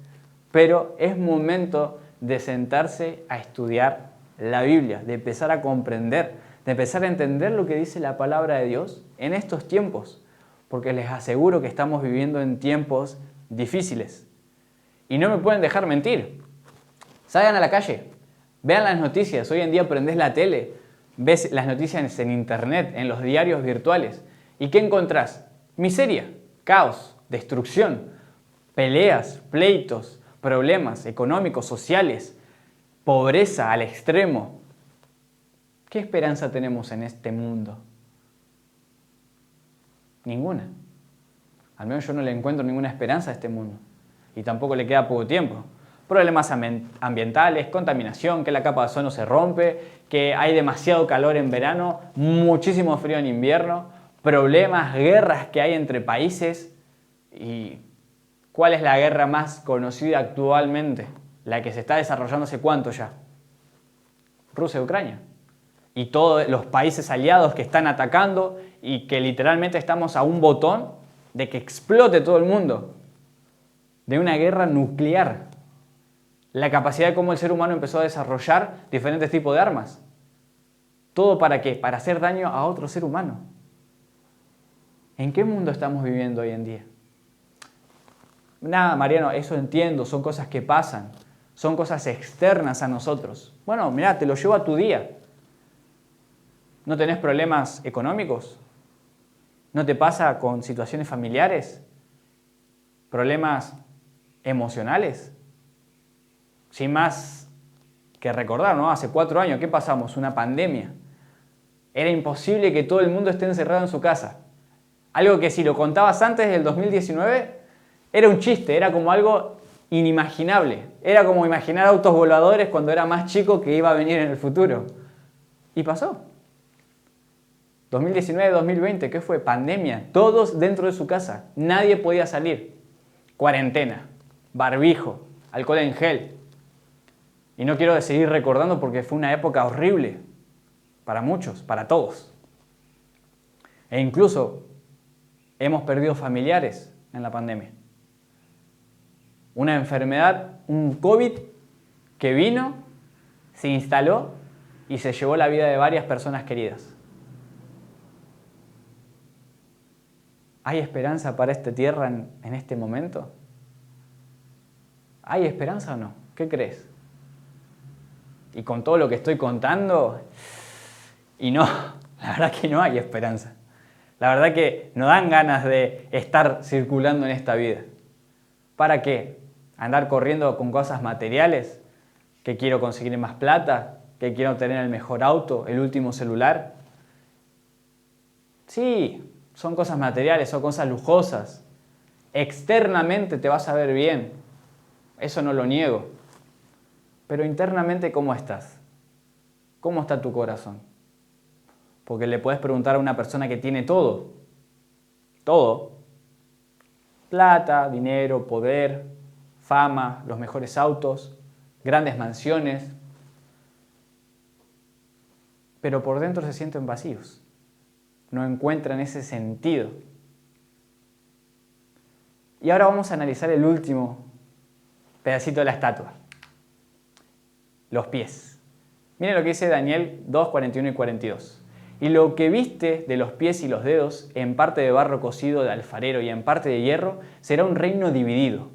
pero es momento de sentarse a estudiar la Biblia, de empezar a comprender, de empezar a entender lo que dice la palabra de Dios en estos tiempos, porque les aseguro que estamos viviendo en tiempos difíciles. Y no me pueden dejar mentir. Salgan a la calle, vean las noticias. Hoy en día prendés la tele, ves las noticias en internet, en los diarios virtuales. ¿Y qué encontrás? Miseria, caos, destrucción, peleas, pleitos, problemas económicos, sociales, pobreza al extremo. ¿Qué esperanza tenemos en este mundo? Ninguna. Al menos yo no le encuentro ninguna esperanza a este mundo. Y tampoco le queda poco tiempo. Problemas ambientales, contaminación, que la capa de ozono se rompe, que hay demasiado calor en verano, muchísimo frío en invierno, problemas, guerras que hay entre países. ¿Y cuál es la guerra más conocida actualmente? La que se está desarrollando hace cuánto ya. Rusia y Ucrania. Y todos los países aliados que están atacando y que literalmente estamos a un botón de que explote todo el mundo. De una guerra nuclear. La capacidad de cómo el ser humano empezó a desarrollar diferentes tipos de armas. ¿Todo para qué? Para hacer daño a otro ser humano. ¿En qué mundo estamos viviendo hoy en día? Nada, Mariano, eso entiendo, son cosas que pasan, son cosas externas a nosotros. Bueno, mira, te lo llevo a tu día. ¿No tenés problemas económicos? ¿No te pasa con situaciones familiares? ¿Problemas emocionales? Sin más que recordar, ¿no? Hace 4 años, ¿qué pasamos? Una pandemia. Era imposible que todo el mundo esté encerrado en su casa. Algo que si lo contabas antes del 2019, era un chiste, era como algo inimaginable. Era como imaginar autos voladores cuando era más chico que iba a venir en el futuro. Y pasó. 2019-2020, ¿qué fue? Pandemia. Todos dentro de su casa. Nadie podía salir. Cuarentena, barbijo, alcohol en gel. Y no quiero seguir recordando porque fue una época horrible para muchos, para todos. E incluso hemos perdido familiares en la pandemia. Una enfermedad, un COVID que vino, se instaló y se llevó la vida de varias personas queridas. ¿Hay esperanza para esta tierra en este momento? ¿Hay esperanza o no? ¿Qué crees? Y con todo lo que estoy contando, y no, la verdad que no hay esperanza. La verdad que no dan ganas de estar circulando en esta vida. ¿Para qué? ¿Andar corriendo con cosas materiales? ¿Que quiero conseguir más plata? ¿Que quiero tener el mejor auto? ¿El último celular? Sí, son cosas materiales, son cosas lujosas. Externamente te vas a ver bien. Eso no lo niego. Pero internamente, ¿cómo estás? ¿Cómo está tu corazón? Porque le puedes preguntar a una persona que tiene todo. Todo. Plata, dinero, poder, fama, los mejores autos, grandes mansiones. Pero por dentro se sienten vacíos. No encuentran ese sentido. Y ahora vamos a analizar el último pedacito de la estatua. Los pies. Miren lo que dice Daniel 2, 41 y 42. Y lo que viste de los pies y los dedos, en parte de barro cocido de alfarero y en parte de hierro, será un reino dividido.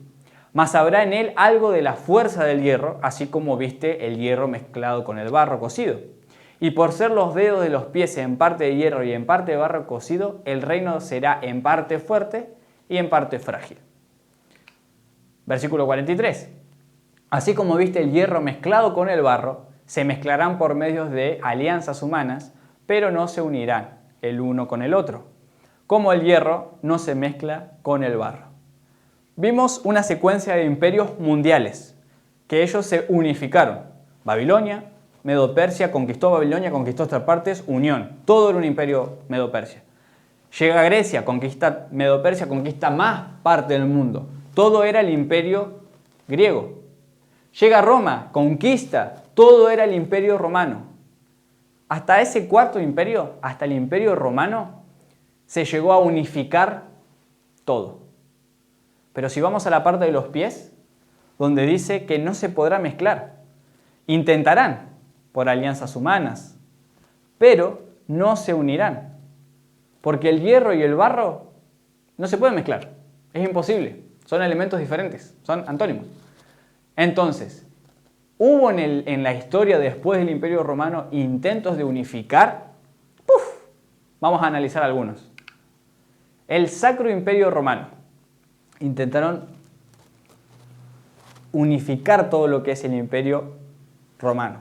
Mas habrá en él algo de la fuerza del hierro, así como viste el hierro mezclado con el barro cocido. Y por ser los dedos de los pies en parte de hierro y en parte de barro cocido, el reino será en parte fuerte y en parte frágil. Versículo 43. Así como viste el hierro mezclado con el barro, se mezclarán por medios de alianzas humanas, pero no se unirán el uno con el otro, como el hierro no se mezcla con el barro. Vimos una secuencia de imperios mundiales, que ellos se unificaron. Babilonia, Medo-Persia, conquistó Babilonia, conquistó otras partes, unión. Todo era un imperio Medo-Persia. Llega Grecia, conquista Medo-Persia, conquista más parte del mundo. Todo era el imperio griego. Llega Roma, conquista, todo era el imperio romano. Hasta ese cuarto imperio, hasta el imperio romano, se llegó a unificar todo. Pero si vamos a la parte de los pies, donde dice que no se podrá mezclar. Intentarán por alianzas humanas, pero no se unirán. Porque el hierro y el barro no se pueden mezclar. Es imposible. Son elementos diferentes, son antónimos. Entonces, hubo en la historia después del Imperio Romano intentos de unificar. Vamos a analizar algunos. El Sacro Imperio Romano. Intentaron unificar todo lo que es el Imperio Romano.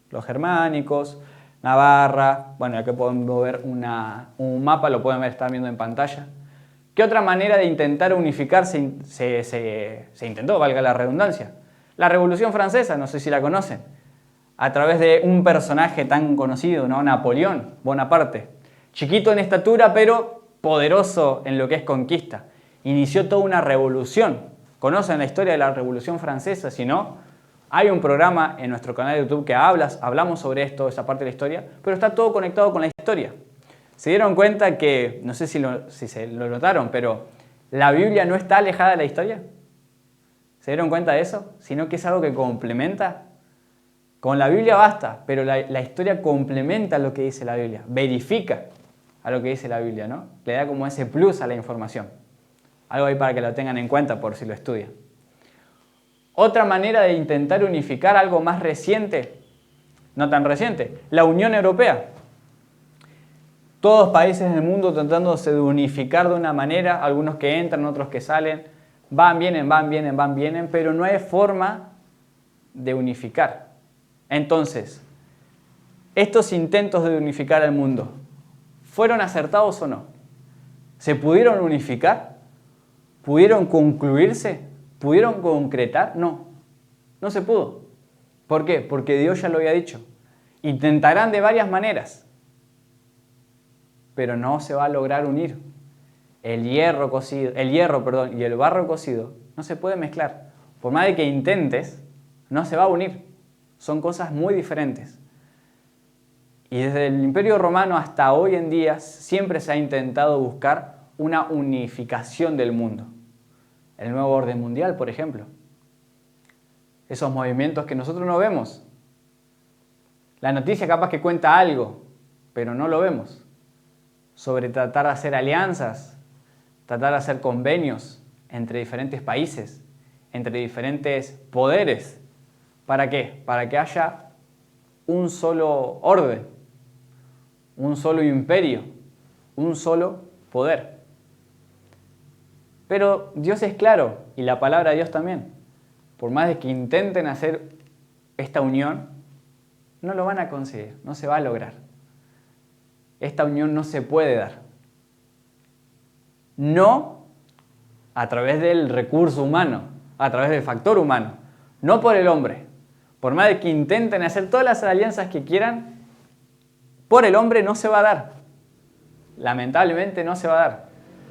Los germánicos, Navarra. Bueno, aquí podemos ver un mapa, lo pueden estar viendo en pantalla. ¿Qué otra manera de intentar unificar se intentó, valga la redundancia? La Revolución Francesa, no sé si la conocen, a través de un personaje tan conocido, ¿no? Napoleón Bonaparte. Chiquito en estatura, pero poderoso en lo que es conquista. Inició toda una revolución. ¿Conocen la historia de la Revolución Francesa? Si no, hay un programa en nuestro canal de YouTube que hablamos sobre esto, esa parte de la historia, pero está todo conectado con la historia. Se dieron cuenta que, no sé si se lo notaron, pero la Biblia no está alejada de la historia. ¿Se dieron cuenta de eso? Sino que es algo que complementa. Con la Biblia basta, pero la historia complementa lo que dice la Biblia, verifica a lo que dice la Biblia, ¿no? Le da como ese plus a la información. Algo ahí para que lo tengan en cuenta por si lo estudian. Otra manera de intentar unificar algo más reciente, no tan reciente, la Unión Europea. Todos países del mundo tratándose de unificar de una manera, algunos que entran, otros que salen, van, vienen, pero no hay forma de unificar. Entonces, estos intentos de unificar el mundo, ¿fueron acertados o no? ¿Se pudieron unificar? ¿Pudieron concluirse? ¿Pudieron concretar? No, no se pudo. ¿Por qué? Porque Dios ya lo había dicho. Intentarán de varias maneras, pero no se va a lograr unir. El hierro y el barro cocido no se puede mezclar. Por más de que intentes, no se va a unir. Son cosas muy diferentes. Y desde el Imperio Romano hasta hoy en día siempre se ha intentado buscar una unificación del mundo. El nuevo orden mundial, por ejemplo. Esos movimientos que nosotros no vemos. La noticia capaz que cuenta algo, pero no lo vemos. Sobre tratar de hacer alianzas, tratar de hacer convenios entre diferentes países, entre diferentes poderes. ¿Para qué? Para que haya un solo orden, un solo imperio, un solo poder. Pero Dios es claro, y la palabra de Dios también. Por más de que intenten hacer esta unión, no lo van a conseguir, no se va a lograr. Esta unión no se puede dar. No a través del recurso humano, a través del factor humano, no por el hombre. Por más de que intenten hacer todas las alianzas que quieran, por el hombre no se va a dar. Lamentablemente no se va a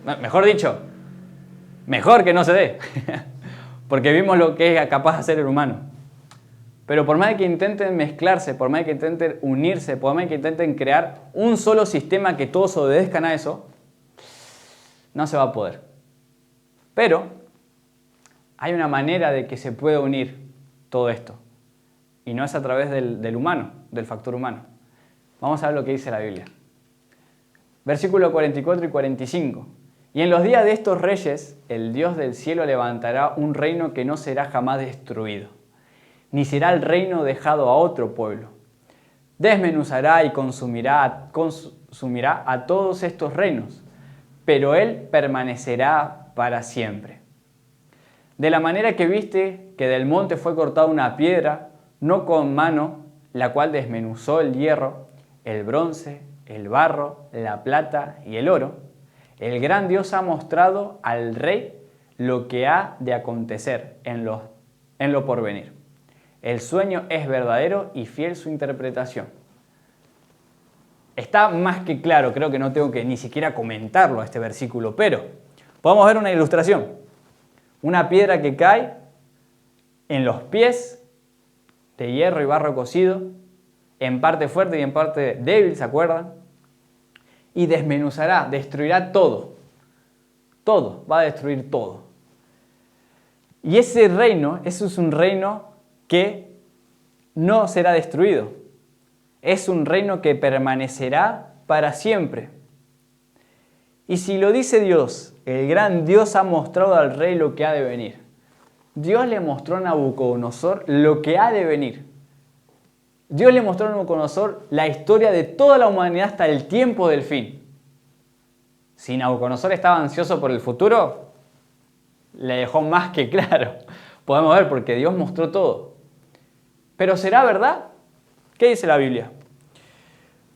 dar. Mejor dicho, mejor que no se dé. Porque vimos lo que es capaz de hacer el humano. Pero por más de que intenten mezclarse, por más de que intenten unirse, por más de que intenten crear un solo sistema que todos obedezcan a eso, no se va a poder. Pero hay una manera de que se pueda unir todo esto. Y no es a través del humano, del factor humano. Vamos a ver lo que dice la Biblia. Versículo 44 y 45. Y en los días de estos reyes, el Dios del cielo levantará un reino que no será jamás destruido, ni será el reino dejado a otro pueblo. Desmenuzará y consumirá a todos estos reinos, pero él permanecerá para siempre. De la manera que viste que del monte fue cortada una piedra, no con mano, la cual desmenuzó el hierro, el bronce, el barro, la plata y el oro, el gran Dios ha mostrado al rey lo que ha de acontecer en lo porvenir. El sueño es verdadero y fiel su interpretación. Está más que claro, creo que no tengo que ni siquiera comentarlo a este versículo, pero podemos ver una ilustración. Una piedra que cae en los pies de hierro y barro cocido, en parte fuerte y en parte débil, ¿se acuerdan? Y desmenuzará, destruirá todo. Todo, va a destruir todo. Y ese reino, eso es un reino que no será destruido. Es un reino que permanecerá para siempre. Y si lo dice Dios, el gran Dios ha mostrado al rey lo que ha de venir. Dios le mostró a Nabucodonosor lo que ha de venir. Dios le mostró a Nabucodonosor la historia de toda la humanidad hasta el tiempo del fin. Si Nabucodonosor estaba ansioso por el futuro, le dejó más que claro. Podemos ver porque Dios mostró todo. ¿Pero será verdad? ¿Qué dice la Biblia?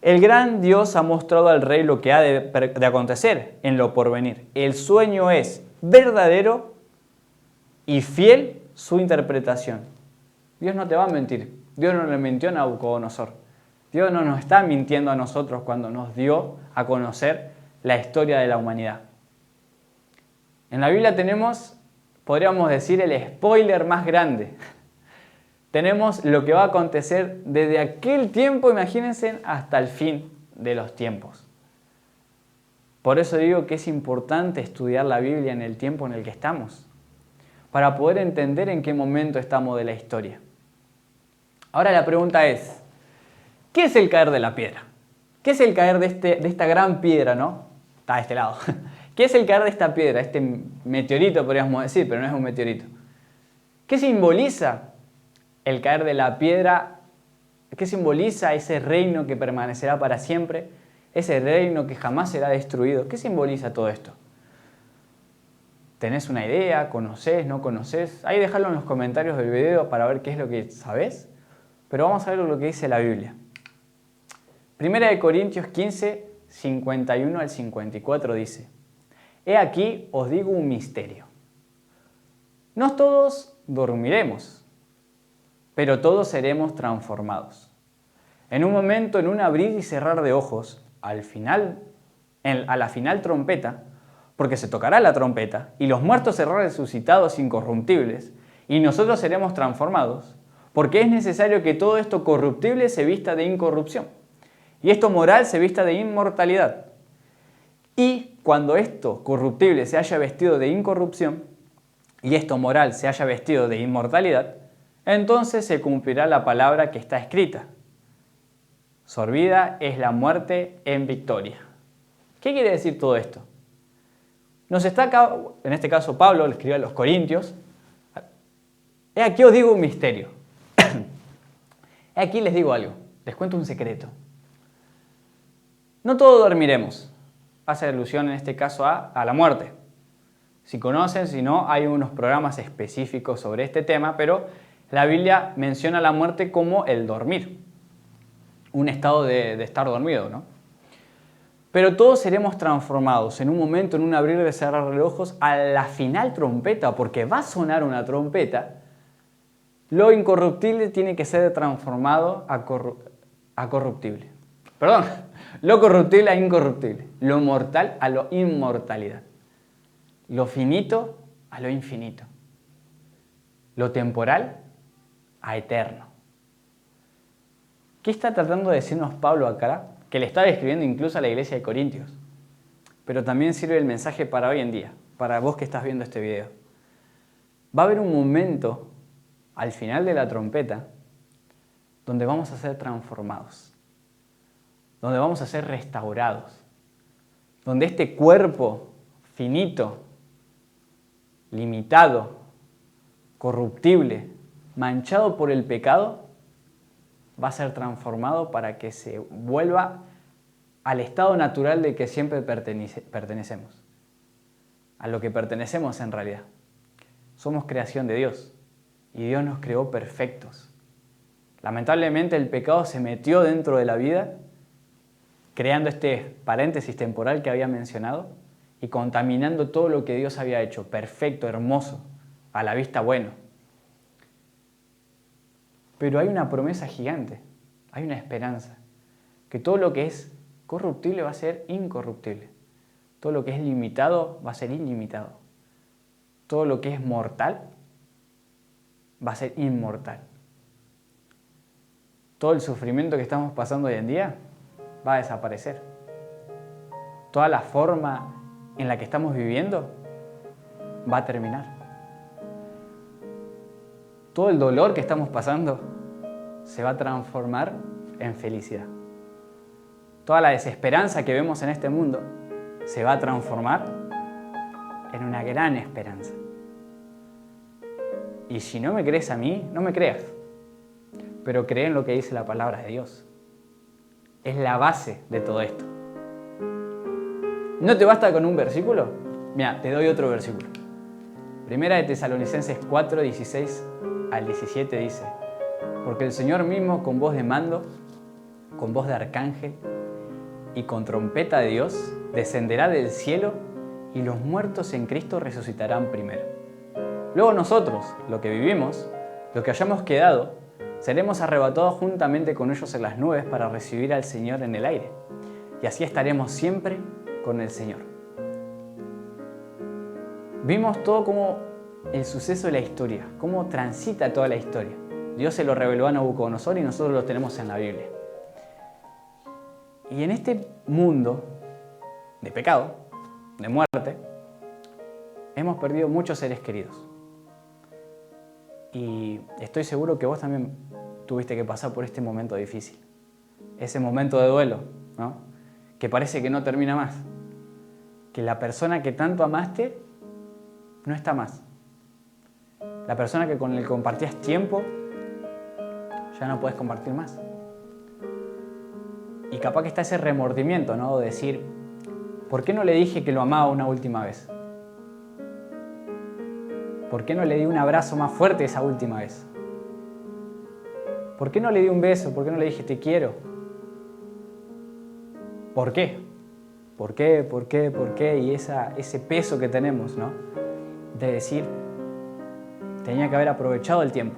El gran Dios ha mostrado al rey lo que ha de acontecer en lo porvenir. El sueño es verdadero y fiel su interpretación. Dios no te va a mentir. Dios no le mintió a Nabucodonosor. Dios no nos está mintiendo a nosotros cuando nos dio a conocer la historia de la humanidad. En la Biblia tenemos, podríamos decir, el spoiler más grande. Tenemos lo que va a acontecer desde aquel tiempo, imagínense, hasta el fin de los tiempos. Por eso digo que es importante estudiar la Biblia en el tiempo en el que estamos, para poder entender en qué momento estamos de la historia. Ahora la pregunta es, ¿qué es el caer de la piedra? ¿Qué es el caer de esta gran piedra, no? Está de este lado. ¿Qué es el caer de esta piedra? Este meteorito, podríamos decir, pero no es un meteorito. ¿Qué simboliza el caer de la piedra? ¿Qué simboliza ese reino que permanecerá para siempre? Ese reino que jamás será destruido. ¿Qué simboliza todo esto? ¿Tenés una idea? ¿Conocés? ¿No conocés? Ahí dejadlo en los comentarios del video para ver qué es lo que sabés. Pero vamos a ver lo que dice la Biblia. Primera de Corintios 15, 51 al 54 dice: He aquí os digo un misterio. No todos dormiremos, pero todos seremos transformados. En un momento, en un abrir y cerrar de ojos, a la final trompeta, porque se tocará la trompeta, y los muertos serán resucitados incorruptibles, y nosotros seremos transformados, porque es necesario que todo esto corruptible se vista de incorrupción, y esto moral se vista de inmortalidad. Y cuando esto corruptible se haya vestido de incorrupción, y esto moral se haya vestido de inmortalidad, entonces se cumplirá la palabra que está escrita: sorbida es la muerte en victoria. ¿Qué quiere decir todo esto? Nos está acá, en este caso Pablo le escribió a los Corintios: he aquí os digo un misterio. He aquí les digo algo, les cuento un secreto. No todos dormiremos. Hace alusión en este caso a la muerte. Si conocen, si no, hay unos programas específicos sobre este tema, pero la Biblia menciona la muerte como el dormir. Un estado de estar dormido, ¿no? Pero todos seremos transformados en un momento, en un abrir y cerrar de ojos, a la final trompeta, porque va a sonar una trompeta. Lo incorruptible tiene que ser transformado a corruptible. Perdón, lo corruptible a incorruptible. Lo mortal a la inmortalidad. Lo finito a lo infinito. Lo temporal a eterno. ¿Qué está tratando de decirnos Pablo acá? Que le estaba escribiendo incluso a la iglesia de Corintios. Pero también sirve el mensaje para hoy en día, para vos que estás viendo este video. Va a haber un momento, al final de la trompeta, donde vamos a ser transformados, donde vamos a ser restaurados, donde este cuerpo finito, limitado, corruptible, manchado por el pecado, va a ser transformado para que se vuelva al estado natural de que siempre pertenecemos, a lo que pertenecemos en realidad. Somos creación de Dios y Dios nos creó perfectos. Lamentablemente el pecado se metió dentro de la vida, creando este paréntesis temporal que había mencionado y contaminando todo lo que Dios había hecho, perfecto, hermoso, a la vista bueno. Pero hay una promesa gigante, hay una esperanza, que todo lo que es corruptible va a ser incorruptible, todo lo que es limitado va a ser ilimitado, todo lo que es mortal va a ser inmortal. Todo el sufrimiento que estamos pasando hoy en día va a desaparecer. Toda la forma en la que estamos viviendo va a terminar. Todo el dolor que estamos pasando se va a transformar en felicidad. Toda la desesperanza que vemos en este mundo se va a transformar en una gran esperanza. Y si no me crees a mí, no me creas, pero cree en lo que dice la palabra de Dios. Es la base de todo esto. ¿No te basta con un versículo? Mira, te doy otro versículo. Primera de Tesalonicenses 4, 16 al 17 dice: porque el Señor mismo con voz de mando, con voz de arcángel y con trompeta de Dios, descenderá del cielo y los muertos en Cristo resucitarán primero. Luego nosotros, los que vivimos, los que hayamos quedado, seremos arrebatados juntamente con ellos en las nubes para recibir al Señor en el aire. Y así estaremos siempre con el Señor. Vimos todo como el suceso de la historia, cómo transita toda la historia. Dios se lo reveló a Nabucodonosor y nosotros lo tenemos en la Biblia. Y en este mundo de pecado, de muerte, hemos perdido muchos seres queridos. Y estoy seguro que vos también tuviste que pasar por este momento difícil. Ese momento de duelo, ¿no? Que parece que no termina más. Que la persona que tanto amaste no está más. La persona con la que compartías tiempo ya no puedes compartir más. Y capaz que está ese remordimiento, ¿no? De decir, ¿por qué no le dije que lo amaba una última vez? ¿Por qué no le di un abrazo más fuerte esa última vez? ¿Por qué no le di un beso? ¿Por qué no le dije te quiero? ¿Por qué? ¿Por qué? ¿Por qué? ¿Por qué? Y ese peso que tenemos, ¿no? De decir, tenía que haber aprovechado el tiempo.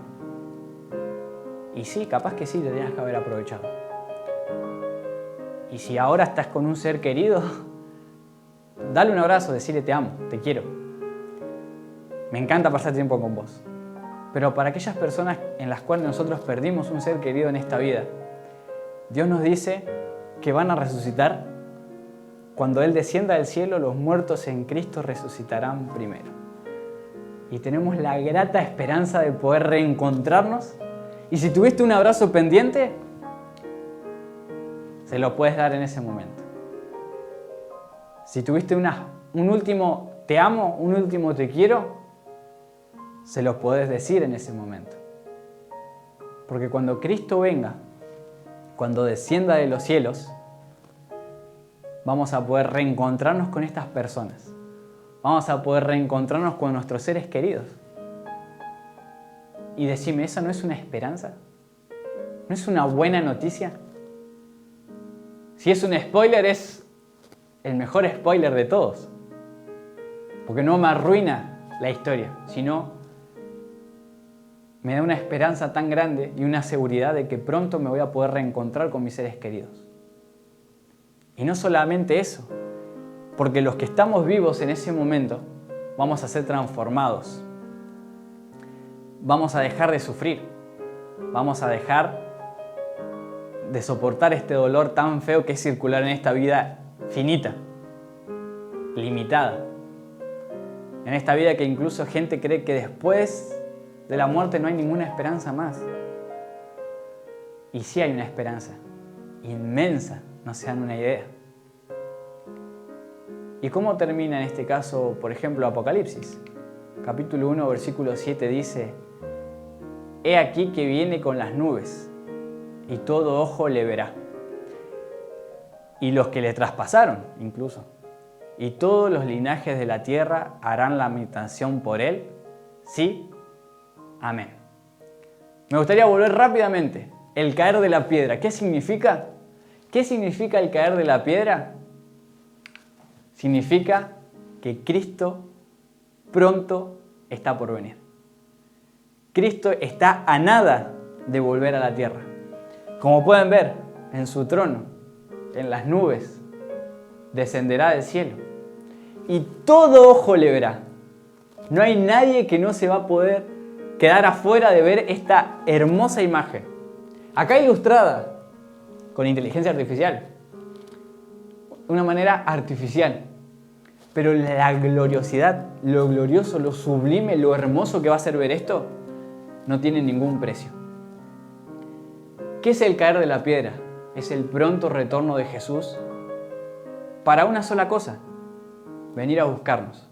Y sí, capaz que sí, te tenías que haber aprovechado. Y si ahora estás con un ser querido, dale un abrazo, decirle te amo, te quiero. Me encanta pasar tiempo con vos. Pero para aquellas personas en las cuales nosotros perdimos un ser querido en esta vida, Dios nos dice que van a resucitar. Cuando Él descienda del cielo, los muertos en Cristo resucitarán primero. Y tenemos la grata esperanza de poder reencontrarnos. Y si tuviste un abrazo pendiente, se lo puedes dar en ese momento. Si tuviste un último te amo, un último te quiero, se lo podés decir en ese momento. Porque cuando Cristo venga, cuando descienda de los cielos, vamos a poder reencontrarnos con estas personas. Vamos a poder reencontrarnos con nuestros seres queridos. Y decime, ¿esa no es una esperanza? ¿No es una buena noticia? Si es un spoiler, es el mejor spoiler de todos. Porque no me arruina la historia, sino me da una esperanza tan grande y una seguridad de que pronto me voy a poder reencontrar con mis seres queridos. Y no solamente eso, porque los que estamos vivos en ese momento vamos a ser transformados. Vamos a dejar de sufrir. Vamos a dejar de soportar este dolor tan feo que es circular en esta vida finita, limitada. En esta vida que incluso gente cree que después de la muerte no hay ninguna esperanza más. Y sí hay una esperanza, inmensa, no se dan una idea. ¿Y cómo termina en este caso, por ejemplo, Apocalipsis? Capítulo 1, versículo 7 dice: He aquí que viene con las nubes, y todo ojo le verá. Y los que le traspasaron, incluso. Y todos los linajes de la tierra harán lamentación por él. Sí. Amén. Me gustaría volver rápidamente. El caer de la piedra. ¿Qué significa? ¿Qué significa el caer de la piedra? Significa que Cristo pronto está por venir. Cristo está a nada de volver a la tierra. Como pueden ver, en su trono, en las nubes, descenderá del cielo. Y todo ojo le verá. No hay nadie que no se va a poder quedar afuera de ver esta hermosa imagen. Acá ilustrada con inteligencia artificial. De una manera artificial. Pero la gloriosidad, lo glorioso, lo sublime, lo hermoso que va a ser ver esto, no tiene ningún precio. ¿Qué es el caer de la piedra? Es el pronto retorno de Jesús para una sola cosa: venir a buscarnos.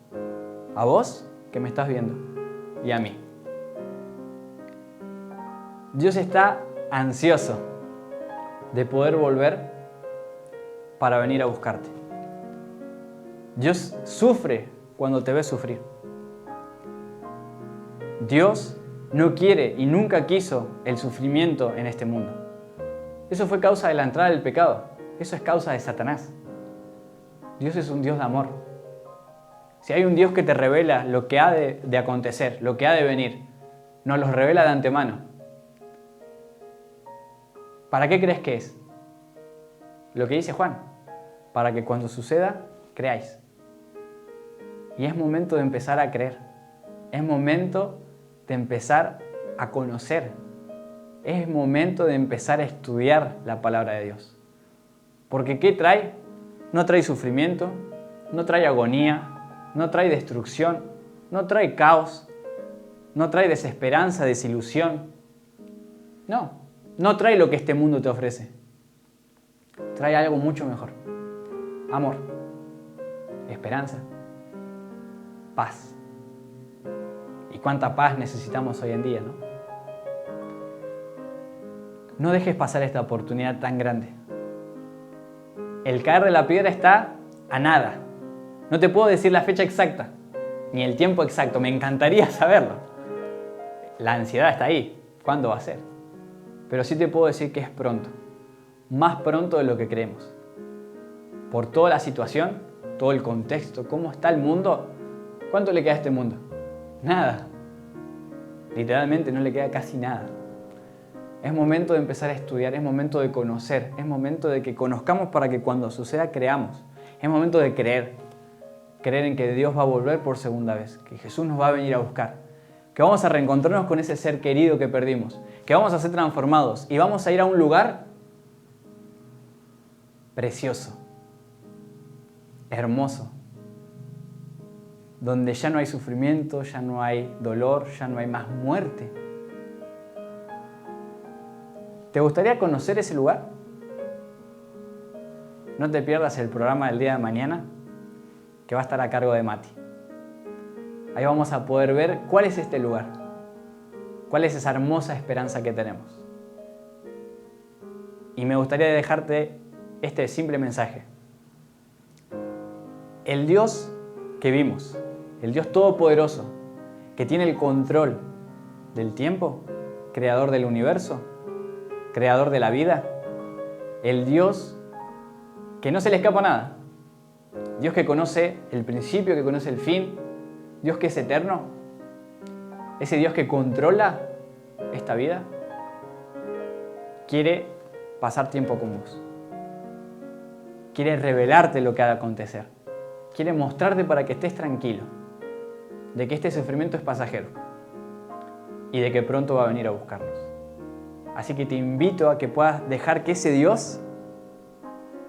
A vos que me estás viendo y a mí. Dios está ansioso de poder volver para venir a buscarte. Dios sufre cuando te ve sufrir. Dios no quiere y nunca quiso el sufrimiento en este mundo. Eso fue causa de la entrada del pecado. Eso es causa de Satanás. Dios es un Dios de amor. Si hay un Dios que te revela lo que ha de acontecer, lo que ha de venir, nos los revela de antemano. ¿Para qué crees que es? Lo que dice Juan, para que cuando suceda, creáis. Y es momento de empezar a creer. Es momento de empezar a conocer. Es momento de empezar a estudiar la palabra de Dios. Porque ¿qué trae? No trae sufrimiento, no trae agonía, no trae destrucción, no trae caos, no trae desesperanza, desilusión. No trae lo que este mundo te ofrece. Trae algo mucho mejor. Amor, esperanza, paz. ¿Y cuánta paz necesitamos hoy en día, no? No dejes pasar esta oportunidad tan grande. El caer de la piedra está a nada. No te puedo decir la fecha exacta, ni el tiempo exacto. Me encantaría saberlo. La ansiedad está ahí. ¿Cuándo va a ser? Pero sí te puedo decir que es pronto. Más pronto de lo que creemos. Por toda la situación, todo el contexto, cómo está el mundo. ¿Cuánto le queda a este mundo? Nada. Literalmente no le queda casi nada. Es momento de empezar a estudiar, es momento de conocer, es momento de que conozcamos para que cuando suceda creamos. Es momento de creer. Creer en que Dios va a volver por segunda vez, que Jesús nos va a venir a buscar, que vamos a reencontrarnos con ese ser querido que perdimos, que vamos a ser transformados y vamos a ir a un lugar precioso, hermoso, donde ya no hay sufrimiento, ya no hay dolor, ya no hay más muerte. ¿Te gustaría conocer ese lugar? No te pierdas el programa del día de mañana, que va a estar a cargo de Mati. Ahí vamos a poder ver cuál es este lugar, cuál es esa hermosa esperanza que tenemos. Y me gustaría dejarte este simple mensaje. El Dios que vimos, el Dios todopoderoso, que tiene el control del tiempo, creador del universo, creador de la vida, el Dios que no se le escapa nada, Dios que conoce el principio, que conoce el fin, Dios que es eterno, ese Dios que controla esta vida, quiere pasar tiempo con vos, quiere revelarte lo que ha de acontecer, quiere mostrarte para que estés tranquilo, de que este sufrimiento es pasajero y de que pronto va a venir a buscarnos. Así que te invito a que puedas dejar que ese Dios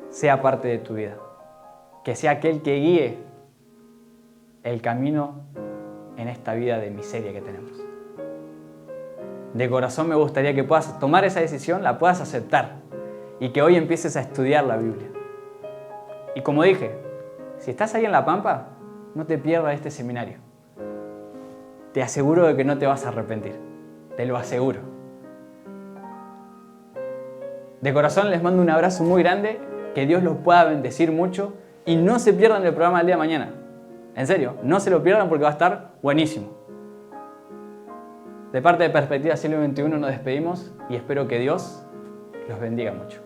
sea parte de tu vida, que sea aquel que guíe el camino en esta vida de miseria que tenemos. De corazón me gustaría que puedas tomar esa decisión, la puedas aceptar y que hoy empieces a estudiar la Biblia. Y como dije, si estás ahí en La Pampa, no te pierdas este seminario. Te aseguro de que no te vas a arrepentir, te lo aseguro. De corazón les mando un abrazo muy grande, que Dios los pueda bendecir mucho y no se pierdan el programa del día de mañana. En serio, no se lo pierdan porque va a estar buenísimo. De parte de Perspectiva Siglo XXI nos despedimos y espero que Dios los bendiga mucho.